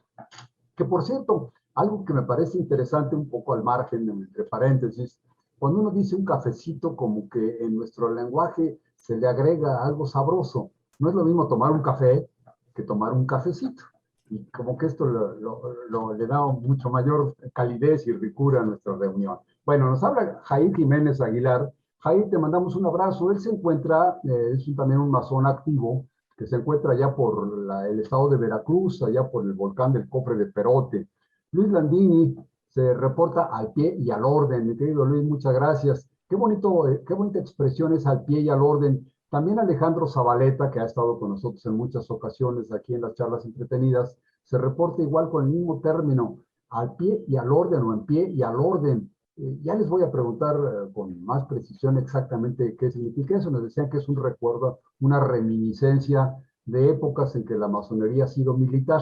Que por cierto, algo que me parece interesante un poco al margen, entre paréntesis, cuando uno dice un cafecito, como que en nuestro lenguaje se le agrega algo sabroso. No es lo mismo tomar un café que tomar un cafecito. Y como que esto le da mucho mayor calidez y ricura a nuestra reunión. Bueno, nos habla Jair Jiménez Aguilar. Jair, te mandamos un abrazo. Él se encuentra, también un masón activo, que se encuentra allá por el estado de Veracruz, allá por el volcán del Cofre de Perote. Luis Landini se reporta al pie y al orden. Mi querido Luis, muchas gracias. Qué bonita expresión es al pie y al orden. También Alejandro Zabaleta, que ha estado con nosotros en muchas ocasiones aquí en las charlas entretenidas, se reporta igual con el mismo término, al pie y al orden, o en pie y al orden. Ya les voy a preguntar con más precisión exactamente qué significa eso. Nos decían que es un recuerdo, una reminiscencia de épocas en que la masonería ha sido militar.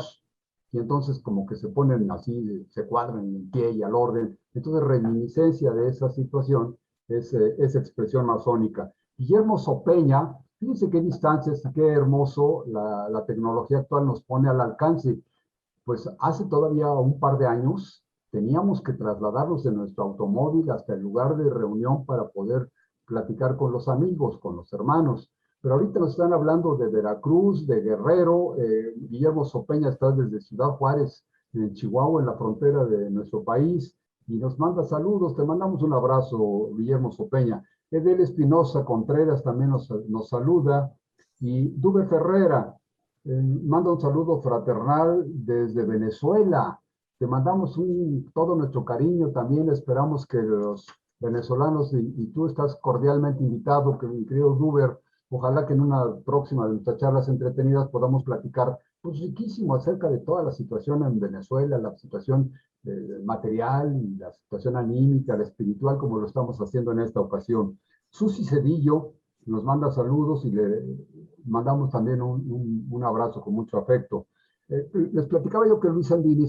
Y entonces como que se ponen así, se cuadran en pie y al orden. Entonces reminiscencia de esa situación es esa expresión masónica. Guillermo Sopeña, fíjense qué distancias, qué hermoso la tecnología actual nos pone al alcance. Pues hace todavía un par de años teníamos que trasladarnos de nuestro automóvil hasta el lugar de reunión para poder platicar con los amigos, con los hermanos. Pero ahorita nos están hablando de Veracruz, de Guerrero. Guillermo Sopeña está desde Ciudad Juárez, en Chihuahua, en la frontera de nuestro país, y nos manda saludos. Te mandamos un abrazo, Guillermo Sopeña. Edel Espinosa Contreras también nos saluda. Y Dube Ferrera, manda un saludo fraternal desde Venezuela. Te mandamos todo nuestro cariño también. Esperamos que los venezolanos, y tú estás cordialmente invitado, que mi querido Duber, ojalá que en una próxima de nuestras charlas entretenidas podamos platicar pues riquísimo acerca de toda la situación en Venezuela, la situación material, la situación anímica, la espiritual, como lo estamos haciendo en esta ocasión. Susi Cedillo nos manda saludos y le mandamos también un abrazo con mucho afecto. Les platicaba yo que Luis Landini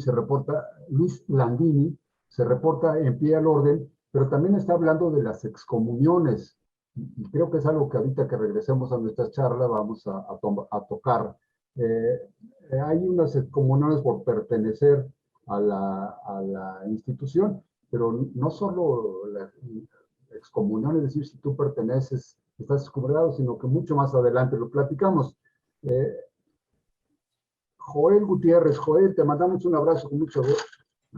se reporta en pie al orden, pero también está hablando de las excomuniones. Y creo que es algo que ahorita que regresemos a nuestra charla vamos a tocar. Hay unas excomuniones por pertenecer a la institución, pero no solo la excomunión, es decir, si tú perteneces, estás excomulgado, sino que mucho más adelante lo platicamos. Joel Gutiérrez, Joel, te mandamos un abrazo con mucho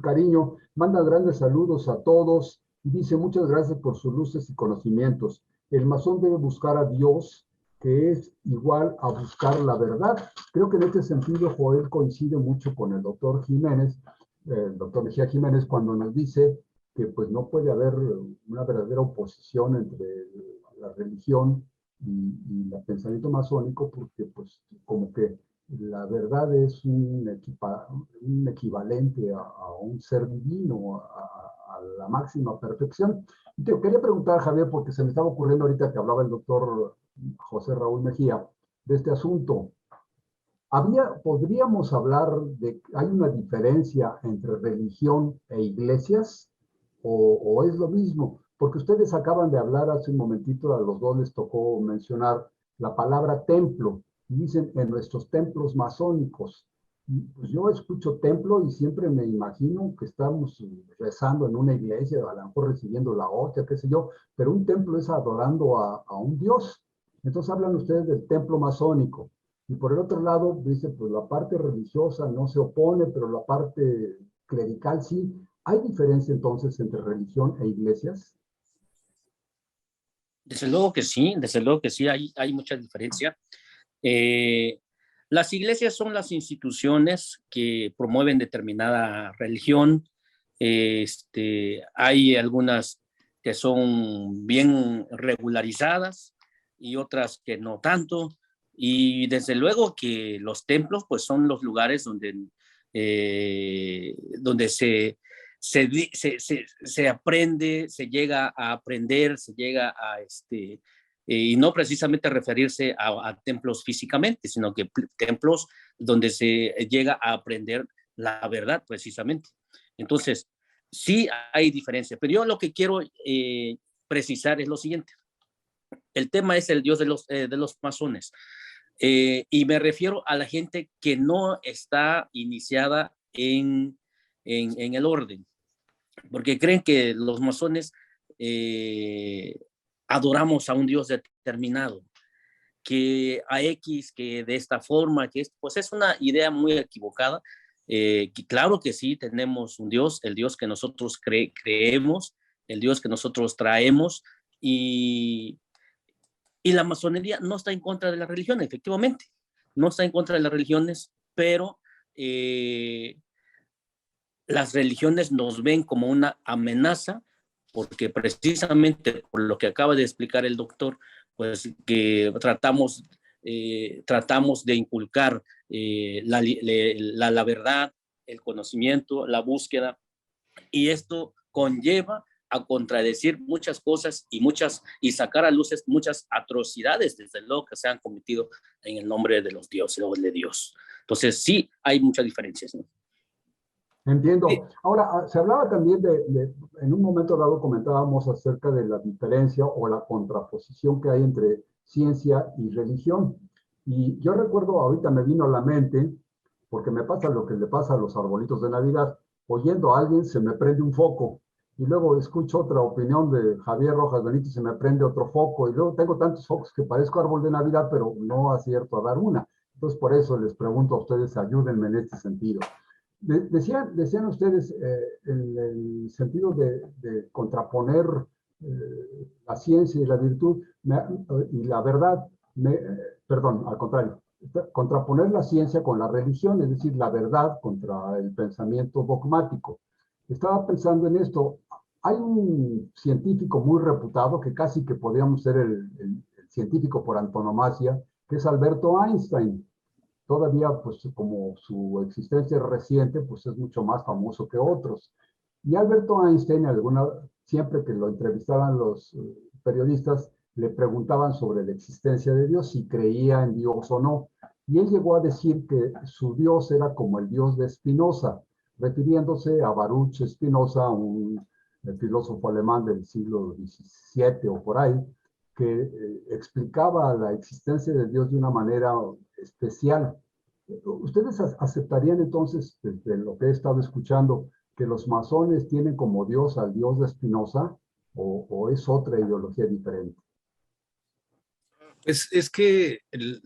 cariño, manda grandes saludos a todos y dice muchas gracias por sus luces y conocimientos. El masón debe buscar a Dios, que es igual a buscar la verdad. Creo que en este sentido Joel coincide mucho con el doctor Jiménez, el doctor Mejía Jiménez, cuando nos dice que pues no puede haber una verdadera oposición entre la religión y el pensamiento masónico, porque pues como que la verdad es un equivalente a un ser divino, a la máxima perfección. Te quería preguntar, Javier, porque se me estaba ocurriendo ahorita que hablaba el doctor José Raúl Mejía de este asunto. ¿Podríamos hablar de que hay una diferencia entre religión e iglesias o es lo mismo? Porque ustedes acaban de hablar hace un momentito, a los dos les tocó mencionar la palabra templo. Y dicen en nuestros templos masónicos. Pues yo escucho templo y siempre me imagino que estamos rezando en una iglesia, a lo mejor recibiendo la hostia, qué sé yo, pero un templo es adorando a un dios. Entonces hablan ustedes del templo masónico. Y por el otro lado, dice, pues la parte religiosa no se opone, pero la parte clerical sí. ¿Hay diferencia entonces entre religión e iglesias? Desde luego que sí, hay mucha diferencia. Las iglesias son las instituciones que promueven determinada religión. Hay algunas que son bien regularizadas y otras que no tanto. Y desde luego que los templos pues son los lugares donde se aprende, se llega a aprender, se llega a y no precisamente referirse a templos físicamente, sino que templos donde se llega a aprender la verdad precisamente. Entonces, sí hay diferencia, pero yo lo que quiero precisar es lo siguiente. El tema es el Dios de los masones. Y me refiero a la gente que no está iniciada en el orden, porque creen que los masones adoramos a un Dios determinado, que a X, que de esta forma, que pues es una idea muy equivocada. Que claro que sí, tenemos un Dios, el Dios que nosotros creemos, el Dios que nosotros traemos, y la masonería no está en contra de la religión, efectivamente, no está en contra de las religiones, pero las religiones nos ven como una amenaza, porque precisamente por lo que acaba de explicar el doctor, pues que tratamos de inculcar la verdad, el conocimiento, la búsqueda, y esto conlleva a contradecir muchas cosas y sacar a luces muchas atrocidades, desde luego, que se han cometido en el nombre de los dioses o de Dios. Entonces sí hay muchas diferencias, ¿no? Entiendo. Ahora, se hablaba también en un momento dado comentábamos acerca de la diferencia o la contraposición que hay entre ciencia y religión. Y yo recuerdo, ahorita me vino a la mente, porque me pasa lo que le pasa a los arbolitos de Navidad, oyendo a alguien se me prende un foco, y luego escucho otra opinión de Javier Rojas Benítez y se me prende otro foco, y luego tengo tantos focos que parezco árbol de Navidad, pero no acierto a dar una. Entonces, por eso les pregunto a ustedes, ayúdenme en este sentido. Decían ustedes en el sentido de contraponer la ciencia y la virtud y la verdad, perdón, al contrario, contraponer la ciencia con la religión, es decir, la verdad contra el pensamiento dogmático. Estaba pensando en esto. Hay un científico muy reputado que casi que podríamos ser el científico por antonomasia, que es Alberto Einstein. Todavía, pues como su existencia es reciente, pues es mucho más famoso que otros. Y Alberto Einstein, siempre que lo entrevistaban los periodistas, le preguntaban sobre la existencia de Dios, si creía en Dios o no. Y él llegó a decir que su Dios era como el Dios de Spinoza, refiriéndose a Baruch Spinoza, un filósofo alemán del siglo XVII o por ahí, que explicaba la existencia de Dios de una manera especial. ¿Ustedes aceptarían entonces, desde lo que he estado escuchando, que los masones tienen como Dios al Dios de Spinoza, o es otra ideología diferente? Es que el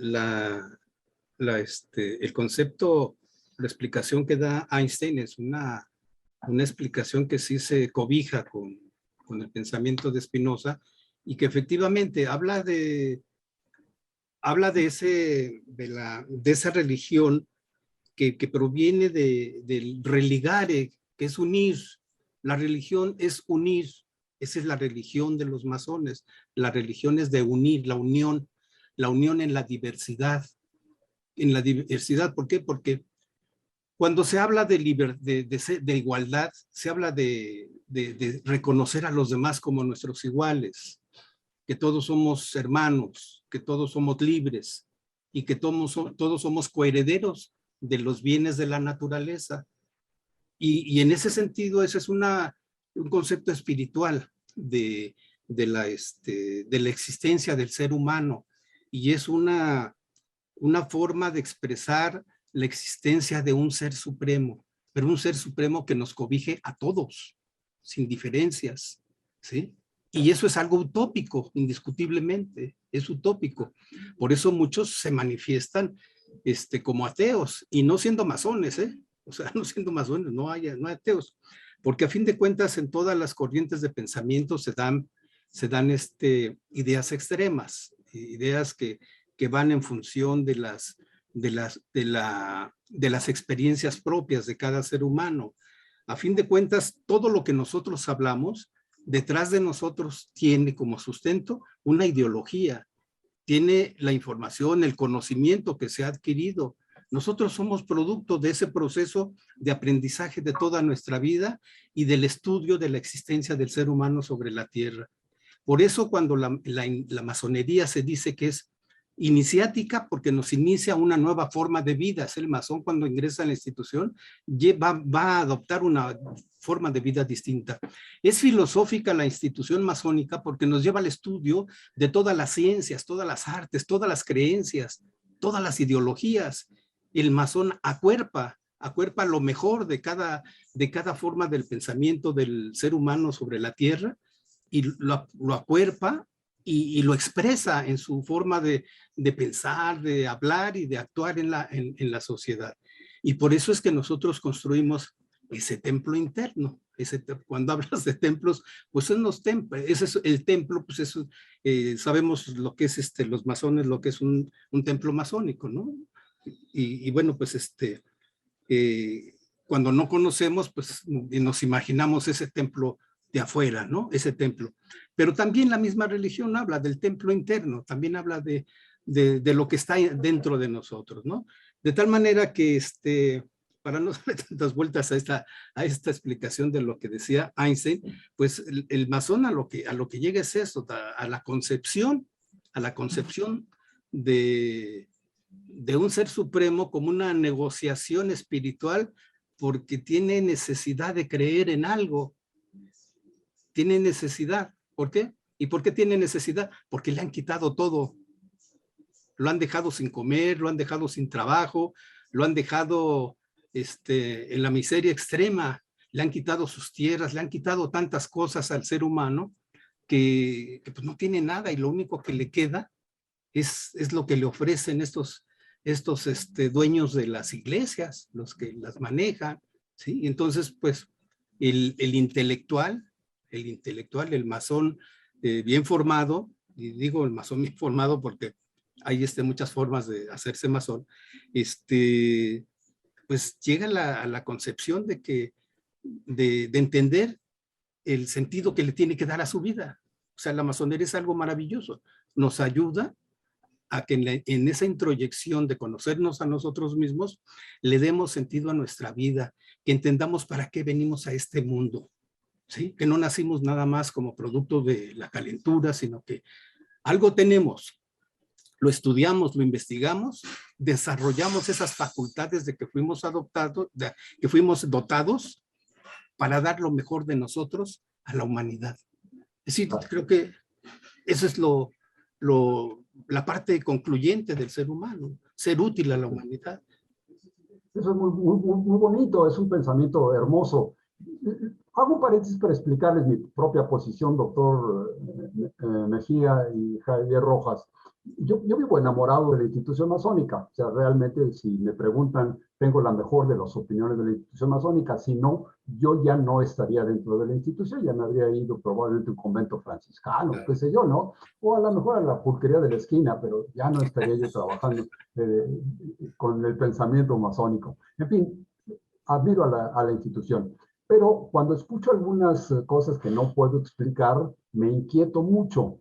concepto, la explicación que da Einstein es una explicación que sí se cobija con el pensamiento de Spinoza, y que efectivamente habla de esa religión que proviene del religare, que es unir. La religión es unir. Esa es la religión de los masones. La religión es de unir, la unión en la diversidad. En la diversidad, ¿por qué? Porque cuando se habla de igualdad, se habla de reconocer a los demás como nuestros iguales, que todos somos hermanos, que todos somos libres y que todos somos coherederos de los bienes de la naturaleza. Y en ese sentido, ese es un concepto espiritual de la existencia del ser humano, y es una forma de expresar la existencia de un ser supremo, pero un ser supremo que nos cobije a todos, sin diferencias, ¿sí? Y eso es algo utópico, indiscutiblemente, es utópico. Por eso muchos se manifiestan como ateos, y no siendo masones, o sea, no siendo masones, no hay ateos, porque a fin de cuentas en todas las corrientes de pensamiento se dan ideas extremas, ideas que van en función de las experiencias propias de cada ser humano. A fin de cuentas, todo lo que nosotros hablamos, detrás de nosotros tiene como sustento una ideología, tiene la información, el conocimiento que se ha adquirido. Nosotros somos producto de ese proceso de aprendizaje de toda nuestra vida y del estudio de la existencia del ser humano sobre la Tierra. Por eso cuando la masonería se dice que es iniciática porque nos inicia una nueva forma de vida. Es el masón cuando ingresa a la institución, va a adoptar una forma de vida distinta. Es filosófica la institución masónica porque nos lleva al estudio de todas las ciencias, todas las artes, todas las creencias, todas las ideologías. El masón acuerpa lo mejor de cada forma del pensamiento del ser humano sobre la tierra y lo acuerpa y lo expresa en su forma de pensar, de hablar y de actuar en la sociedad. Y por eso es que nosotros construimos ese templo interno. Cuando hablas de templos, pues son los templos. Ese es el templo, pues eso, sabemos lo que es los masones, lo que es un templo masónico, ¿no? Y bueno, pues cuando no conocemos, pues nos imaginamos ese templo de afuera, ¿no? Ese templo. Pero también la misma religión habla del templo interno, también habla de lo que está dentro de nosotros, ¿no? De tal manera que, para no darle tantas vueltas a esta explicación de lo que decía Einstein, pues el masón a lo que llega es eso, a la concepción de un ser supremo como una negociación espiritual porque tiene necesidad de creer en algo. Tiene necesidad. ¿Por qué? ¿Y por qué tiene necesidad? Porque le han quitado todo. Lo han dejado sin comer, lo han dejado sin trabajo, lo han dejado en la miseria extrema, le han quitado sus tierras, le han quitado tantas cosas al ser humano que pues no tiene nada y lo único que le queda es lo que le ofrecen estos dueños de las iglesias, los que las manejan, ¿sí? Entonces, pues, el intelectual, el masón bien formado, y digo el masón bien formado porque hay muchas formas de hacerse masón, pues llega a la concepción de entender el sentido que le tiene que dar a su vida. O sea, la masonería es algo maravilloso. Nos ayuda a que en esa introyección de conocernos a nosotros mismos, le demos sentido a nuestra vida, que entendamos para qué venimos a este mundo, ¿sí? Que no nacimos nada más como producto de la calentura, sino que algo tenemos, lo estudiamos, lo investigamos, desarrollamos esas facultades de que fuimos adoptados, que fuimos dotados para dar lo mejor de nosotros a la humanidad. Es decir, creo que eso es la parte concluyente del ser humano, ser útil a la humanidad. Eso es muy bonito, es un pensamiento hermoso. Hago un paréntesis para explicarles mi propia posición, doctor Mejía y Javier Rojas. Yo vivo enamorado de la institución masónica. O sea, realmente, si me preguntan, tengo la mejor de las opiniones de la institución masónica. Si no, yo ya no estaría dentro de la institución, ya me habría ido probablemente a un convento franciscano, qué sé yo, ¿no? O a lo mejor a la pulquería de la esquina, pero ya no estaría yo trabajando con el pensamiento masónico. En fin, admiro a la institución. Pero cuando escucho algunas cosas que no puedo explicar, me inquieto mucho.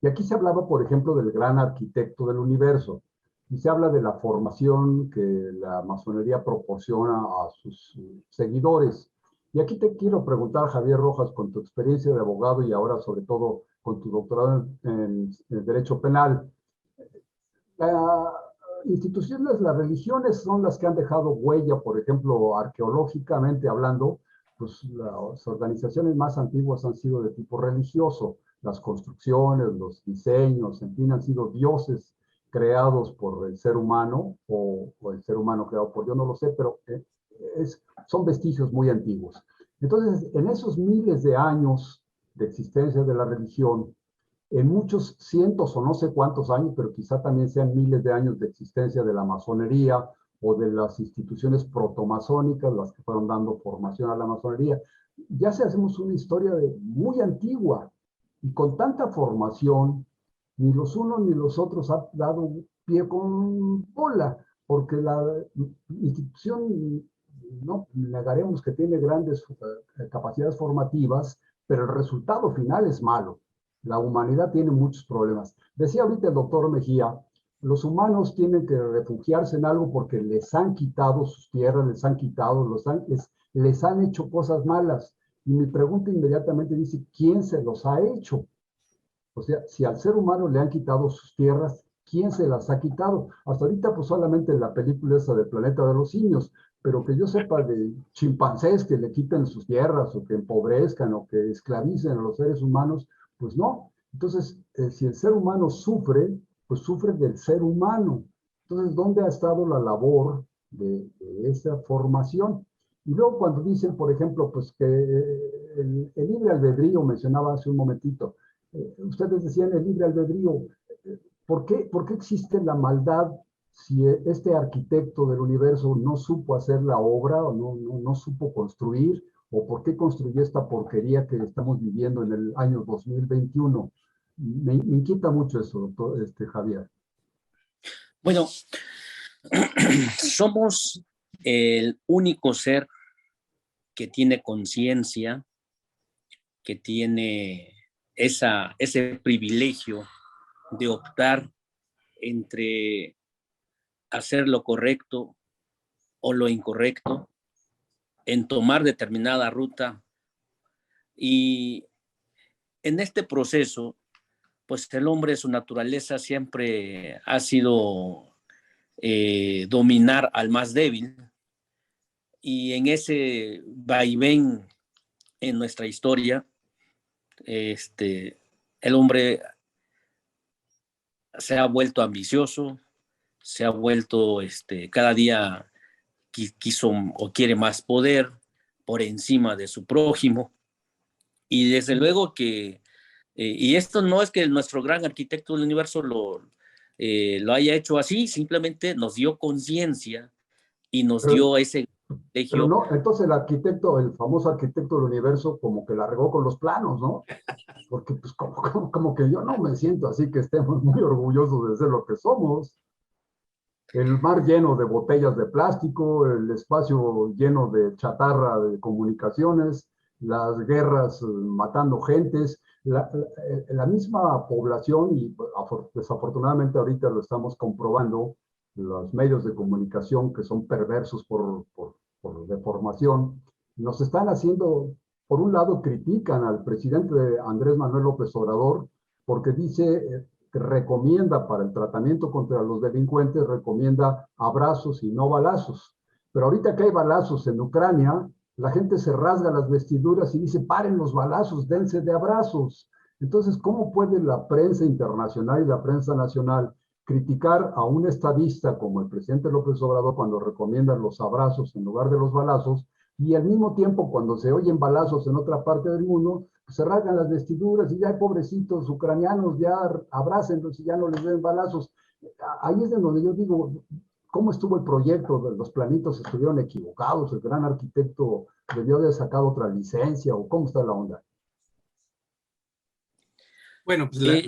Y aquí se hablaba, por ejemplo, del gran arquitecto del universo. Y se habla de la formación que la masonería proporciona a sus seguidores. Y aquí te quiero preguntar, Javier Rojas, con tu experiencia de abogado y ahora sobre todo con tu doctorado en Derecho Penal, las instituciones, las religiones son las que han dejado huella, por ejemplo, arqueológicamente hablando, pues las organizaciones más antiguas han sido de tipo religioso. Las construcciones, los diseños, en fin, han sido dioses creados por el ser humano o el ser humano creado por Dios, no lo sé, pero son vestigios muy antiguos. Entonces, en esos miles de años de existencia de la religión, en muchos cientos o no sé cuántos años, pero quizá también sean miles de años de existencia de la masonería o de las instituciones protomasónicas, las que fueron dando formación a la masonería, ya se hacemos una historia muy antigua. Y con tanta formación, ni los unos ni los otros han dado pie con bola, porque la institución, no negaremos que tiene grandes capacidades formativas, pero el resultado final es malo. La humanidad tiene muchos problemas. Decía ahorita el doctor Mejía, los humanos tienen que refugiarse en algo porque les han quitado sus tierras, les han quitado, les han hecho cosas malas. Y mi pregunta inmediatamente dice, ¿quién se los ha hecho? O sea, si al ser humano le han quitado sus tierras, ¿Quién se las ha quitado? Hasta ahorita pues solamente en la película esa de Planeta de los Simios, pero que yo sepa de chimpancés que le quiten sus tierras o que empobrezcan o que esclavicen a los seres humanos, pues no. Entonces, si el ser humano sufre, pues sufre del ser humano. Entonces, ¿dónde ha estado la labor de esa formación? Y luego cuando dicen, por ejemplo, pues que el libre albedrío, mencionaba hace un momentito, ustedes decían el libre albedrío, por qué existe la maldad si este arquitecto del universo no supo hacer la obra o no supo construir? ¿O por qué construyó esta porquería que estamos viviendo en el año 2021? Me inquieta mucho eso, doctor Javier. Bueno, somos el único ser que tiene conciencia, que tiene ese privilegio de optar entre hacer lo correcto o lo incorrecto, en tomar determinada ruta. Y en este proceso, pues el hombre, su naturaleza siempre ha sido dominar al más débil. Y en ese vaivén en nuestra historia, el hombre se ha vuelto ambicioso, se ha vuelto cada día quiso o quiere más poder por encima de su prójimo. Y desde luego que, y esto no es que nuestro gran arquitecto del universo lo haya hecho así, simplemente nos dio conciencia y nos dio ese privilegio. Pero no, entonces el arquitecto, el famoso arquitecto del universo, como que la regó con los planos, ¿no? Porque pues como que yo no me siento así que estemos muy orgullosos de ser lo que somos. El mar lleno de botellas de plástico, el espacio lleno de chatarra de comunicaciones, las guerras matando gentes, la misma población, y desafortunadamente ahorita lo estamos comprobando, los medios de comunicación que son perversos por deformación, nos están haciendo, por un lado critican al presidente Andrés Manuel López Obrador, porque dice que recomienda para el tratamiento contra los delincuentes, recomienda abrazos y no balazos. Pero ahorita que hay balazos en Ucrania, la gente se rasga las vestiduras y dice, paren los balazos, dense de abrazos. Entonces, ¿cómo puede la prensa internacional y la prensa nacional criticar a un estadista como el presidente López Obrador cuando recomienda los abrazos en lugar de los balazos, y al mismo tiempo cuando se oyen balazos en otra parte del mundo, pues se rasgan las vestiduras y ya hay pobrecitos ucranianos, ya abrácenlos y ya no les den balazos? Ahí es de donde yo digo, ¿cómo estuvo el proyecto? Los planitos estuvieron equivocados, el gran arquitecto debió haber sacado otra licencia, o ¿cómo está la onda? Bueno, pues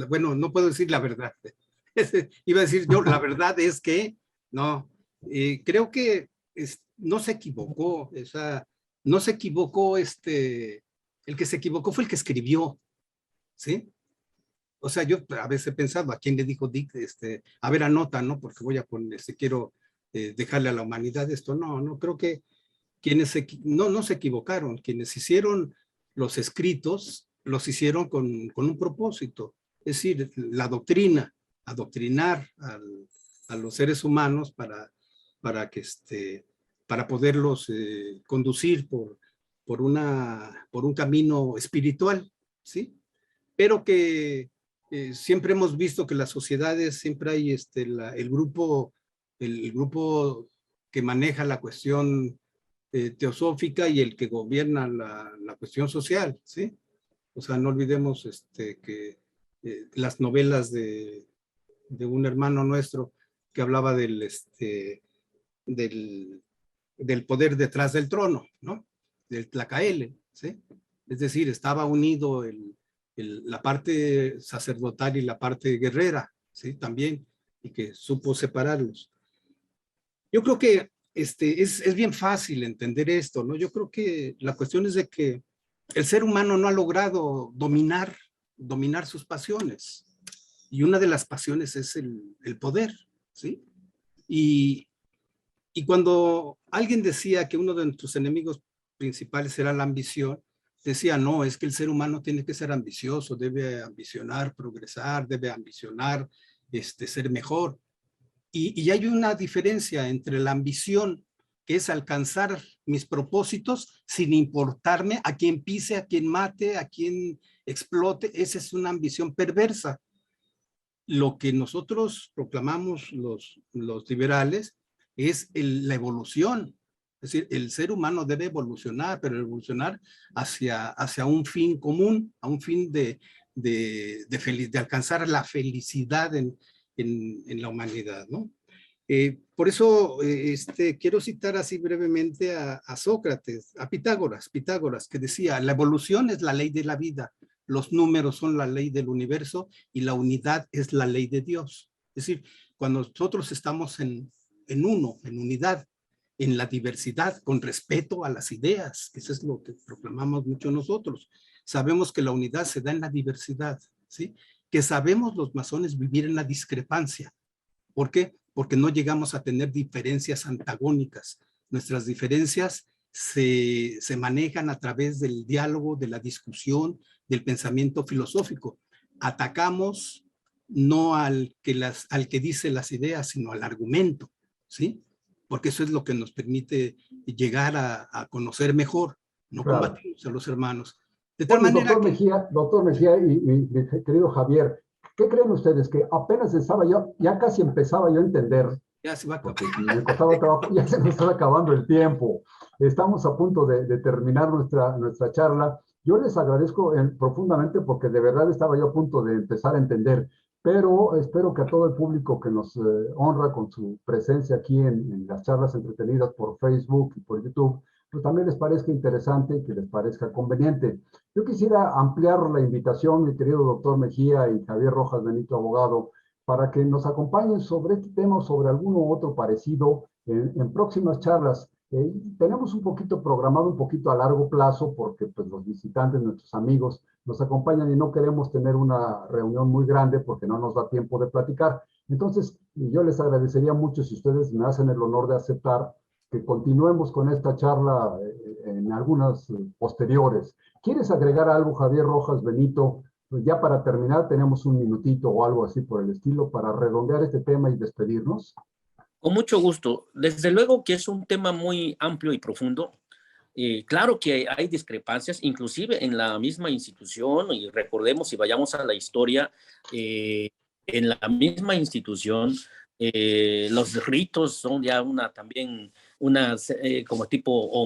bueno, no puedo decir la verdad. Iba a decir yo, la verdad es que no, creo que no se equivocó, no se equivocó, el que se equivocó fue el que escribió, ¿sí? O sea, yo a veces he pensado, ¿a quién le dijo Dick? A ver, anota, ¿no? Porque voy a poner, quiero dejarle a la humanidad esto. No, creo que quienes no se equivocaron, quienes hicieron los escritos, los hicieron con un propósito, es decir, la doctrina, adoctrinar a los seres humanos para poderlos conducir por un camino espiritual, ¿sí? Pero que siempre hemos visto que las sociedades, siempre hay el grupo que maneja la cuestión teosófica y el que gobierna la cuestión social, ¿sí? O sea, no olvidemos que las novelas de un hermano nuestro que hablaba del poder detrás del trono, ¿no? Del Tlacaele, ¿sí? Es decir, estaba unido la parte sacerdotal y la parte guerrera, ¿sí? También, y que supo separarlos. Yo creo que es bien fácil entender esto, ¿no? Yo creo que la cuestión es de que el ser humano no ha logrado dominar sus pasiones. Y una de las pasiones es el poder, ¿sí? Y cuando alguien decía que uno de nuestros enemigos principales era la ambición, decía, no, es que el ser humano tiene que ser ambicioso, debe ambicionar, progresar, debe ambicionar ser mejor. Y hay una diferencia entre la ambición, que es alcanzar mis propósitos sin importarme a quién pise, a quién mate, a quién explote. Esa es una ambición perversa. Lo que nosotros proclamamos los liberales es la evolución. Es decir, el ser humano debe evolucionar, pero evolucionar hacia un fin común, a un fin de alcanzar la felicidad en la humanidad, ¿no? Por eso quiero citar así brevemente a Sócrates, a Pitágoras, que decía, la evolución es la ley de la vida, los números son la ley del universo y la unidad es la ley de Dios. Es decir, cuando nosotros estamos en unidad, en la diversidad, con respeto a las ideas, que eso es lo que proclamamos mucho nosotros. Sabemos que la unidad se da en la diversidad, ¿sí? Que sabemos los masones vivir en la discrepancia. ¿Por qué? Porque no llegamos a tener diferencias antagónicas. Nuestras diferencias se manejan a través del diálogo, de la discusión, del pensamiento filosófico. Atacamos no al que dice las ideas, sino al argumento, ¿sí? Porque eso es lo que nos permite llegar a conocer mejor, no Claro. combatimos a los hermanos. De tal Oye, manera doctor Mejía y querido Javier, ¿qué creen ustedes? Que apenas estaba yo, ya casi empezaba yo a entender, ya se va a porque me costaba trabajo, ya se nos está acabando el tiempo. Estamos a punto de terminar nuestra charla. Yo les agradezco profundamente porque de verdad estaba yo a punto de empezar a entender, pero espero que a todo el público que nos honra con su presencia aquí en las charlas entretenidas por Facebook y por YouTube, pues también les parezca interesante y que les parezca conveniente. Yo quisiera ampliar la invitación, mi querido doctor Mejía y Javier Rojas Benito, abogado, para que nos acompañen sobre este tema o sobre alguno otro parecido en próximas charlas. Tenemos un poquito programado, un poquito a largo plazo, porque pues, los visitantes, nuestros amigos, nos acompañan y no queremos tener una reunión muy grande porque no nos da tiempo de platicar. Entonces, yo les agradecería mucho si ustedes me hacen el honor de aceptar que continuemos con esta charla en algunas posteriores. ¿Quieres agregar algo, Javier Rojas Benito? Ya para terminar, tenemos un minutito o algo así por el estilo para redondear este tema y despedirnos. Con mucho gusto. Desde luego que es un tema muy amplio y profundo. Claro que hay discrepancias, inclusive en la misma institución, y recordemos, si vayamos a la historia, en la misma institución, los ritos son ya también como tipo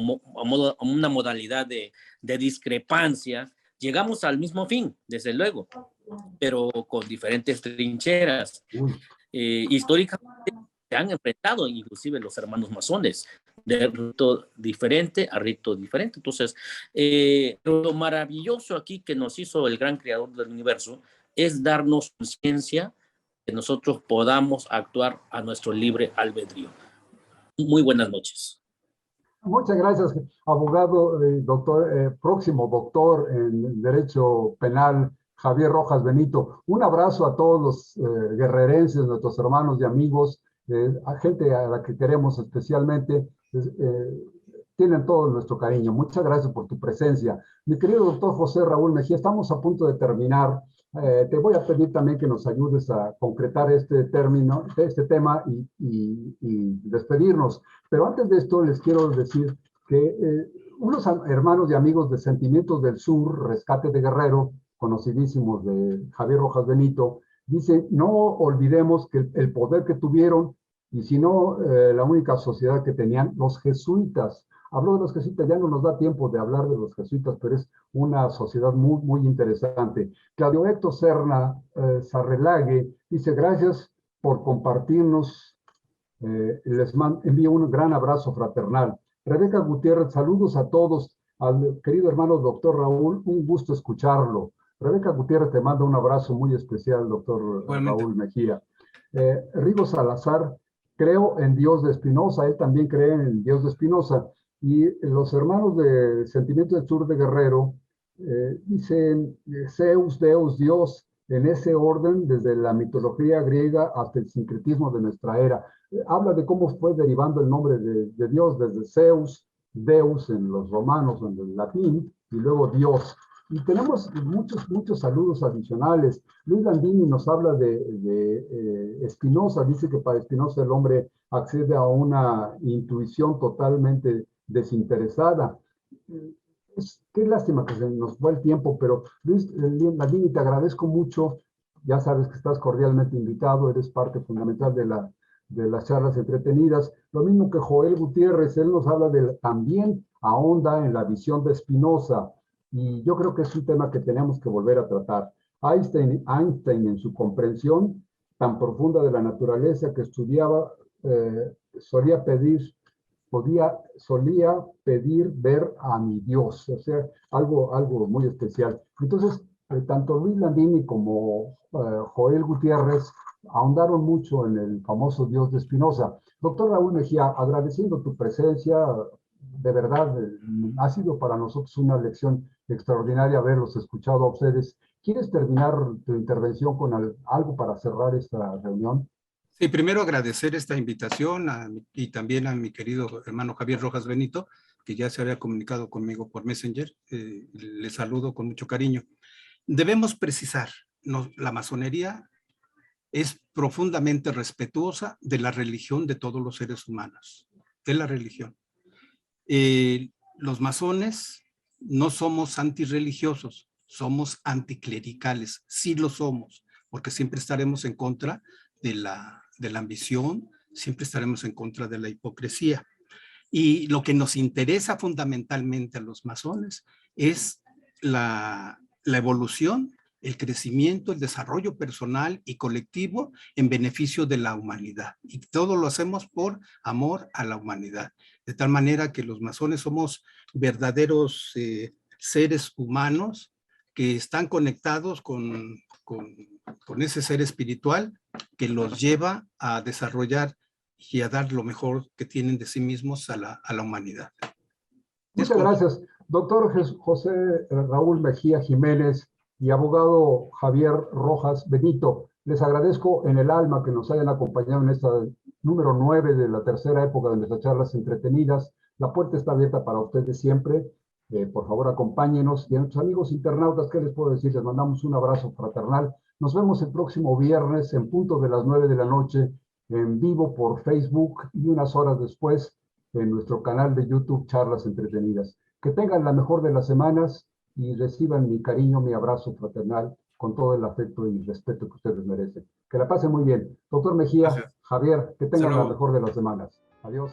una modalidad de discrepancia. Llegamos al mismo fin, desde luego, pero con diferentes trincheras. Históricamente se han enfrentado inclusive los hermanos masones de rito diferente a rito diferente. Entonces, lo maravilloso aquí que nos hizo el gran creador del universo es darnos conciencia que nosotros podamos actuar a nuestro libre albedrío. Muy buenas noches. Muchas gracias, abogado, próximo doctor en Derecho Penal, Javier Rojas Benito. Un abrazo a todos los guerrerenses, nuestros hermanos y amigos, a gente a la que queremos especialmente. Tienen todo nuestro cariño. Muchas gracias por tu presencia. Mi querido doctor José Raúl Mejía, estamos a punto de terminar. Te voy a pedir también que nos ayudes a concretar este tema y despedirnos. Pero antes de esto les quiero decir que unos hermanos y amigos de Sentimientos del Sur, Rescate de Guerrero, conocidísimos de Javier Rojas Benito, dicen, no olvidemos que el poder que tuvieron, y si no, la única sociedad que tenían, los jesuitas. Habló de los jesuitas, ya no nos da tiempo de hablar de los jesuitas, pero es una sociedad muy, muy interesante. Claudio Héctor Serna Sarrelague dice, gracias por compartirnos, les envío un gran abrazo fraternal. Rebeca Gutiérrez, saludos a todos, al querido hermano doctor Raúl, un gusto escucharlo. Rebeca Gutiérrez te manda un abrazo muy especial, doctor Raúl Mejía. Rigo Salazar, creo en Dios de Espinosa, él también cree en Dios de Espinosa. Y los hermanos de Sentimiento del Sur de Guerrero dicen Zeus, Deus, Dios, en ese orden, desde la mitología griega hasta el sincretismo de nuestra era. Habla de cómo fue derivando el nombre de Dios desde Zeus, Deus en los romanos, en el latín, y luego Dios. Y tenemos muchos saludos adicionales. Luis Landini nos habla de Spinoza, dice que para Spinoza el hombre accede a una intuición totalmente desinteresada. Qué lástima que se nos fue el tiempo, pero Luis Landini, te agradezco mucho. Ya sabes que estás cordialmente invitado, eres parte fundamental de las charlas entretenidas. Lo mismo que Joel Gutiérrez, él nos habla también ahonda en la visión de Spinoza, y yo creo que es un tema que tenemos que volver a tratar. Einstein en su comprensión tan profunda de la naturaleza que estudiaba, solía pedir ver a mi Dios, o sea, algo muy especial. Entonces, tanto Luis Landini como Joel Gutiérrez ahondaron mucho en el famoso Dios de Spinoza. Doctor Raúl Mejía, agradeciendo tu presencia, de verdad, ha sido para nosotros una lección extraordinaria haberlos escuchado a ustedes. ¿Quieres terminar tu intervención con algo para cerrar esta reunión? Sí, primero agradecer esta invitación y también a mi querido hermano Javier Rojas Benito, que ya se había comunicado conmigo por Messenger. Le saludo con mucho cariño. Debemos precisar, la masonería es profundamente respetuosa de la religión de todos los seres humanos, de la religión. Los masones no somos antirreligiosos, somos anticlericales, sí lo somos, porque siempre estaremos en contra de la ambición, siempre estaremos en contra de la hipocresía. Y lo que nos interesa fundamentalmente a los masones es la evolución, el crecimiento, el desarrollo personal y colectivo en beneficio de la humanidad. Y todo lo hacemos por amor a la humanidad. De tal manera que los masones somos verdaderos seres humanos que están conectados con ese ser espiritual que los lleva a desarrollar y a dar lo mejor que tienen de sí mismos a la humanidad. Muchas gracias. Doctor José Raúl Mejía Jiménez y abogado Javier Rojas Benito, les agradezco en el alma que nos hayan acompañado en esta número 9 de la tercera época de nuestras charlas entretenidas. La puerta está abierta para ustedes siempre. Por favor, acompáñenos. Y a nuestros amigos internautas, ¿qué les puedo decir? Les mandamos un abrazo fraternal. Nos vemos el próximo viernes en punto de las 9 de la noche en vivo por Facebook y unas horas después en nuestro canal de YouTube Charlas Entretenidas. Que tengan la mejor de las semanas y reciban mi cariño, mi abrazo fraternal con todo el afecto y respeto que ustedes merecen. Que la pasen muy bien. Doctor Mejía, gracias. Javier, que tengan la mejor de las semanas. Adiós.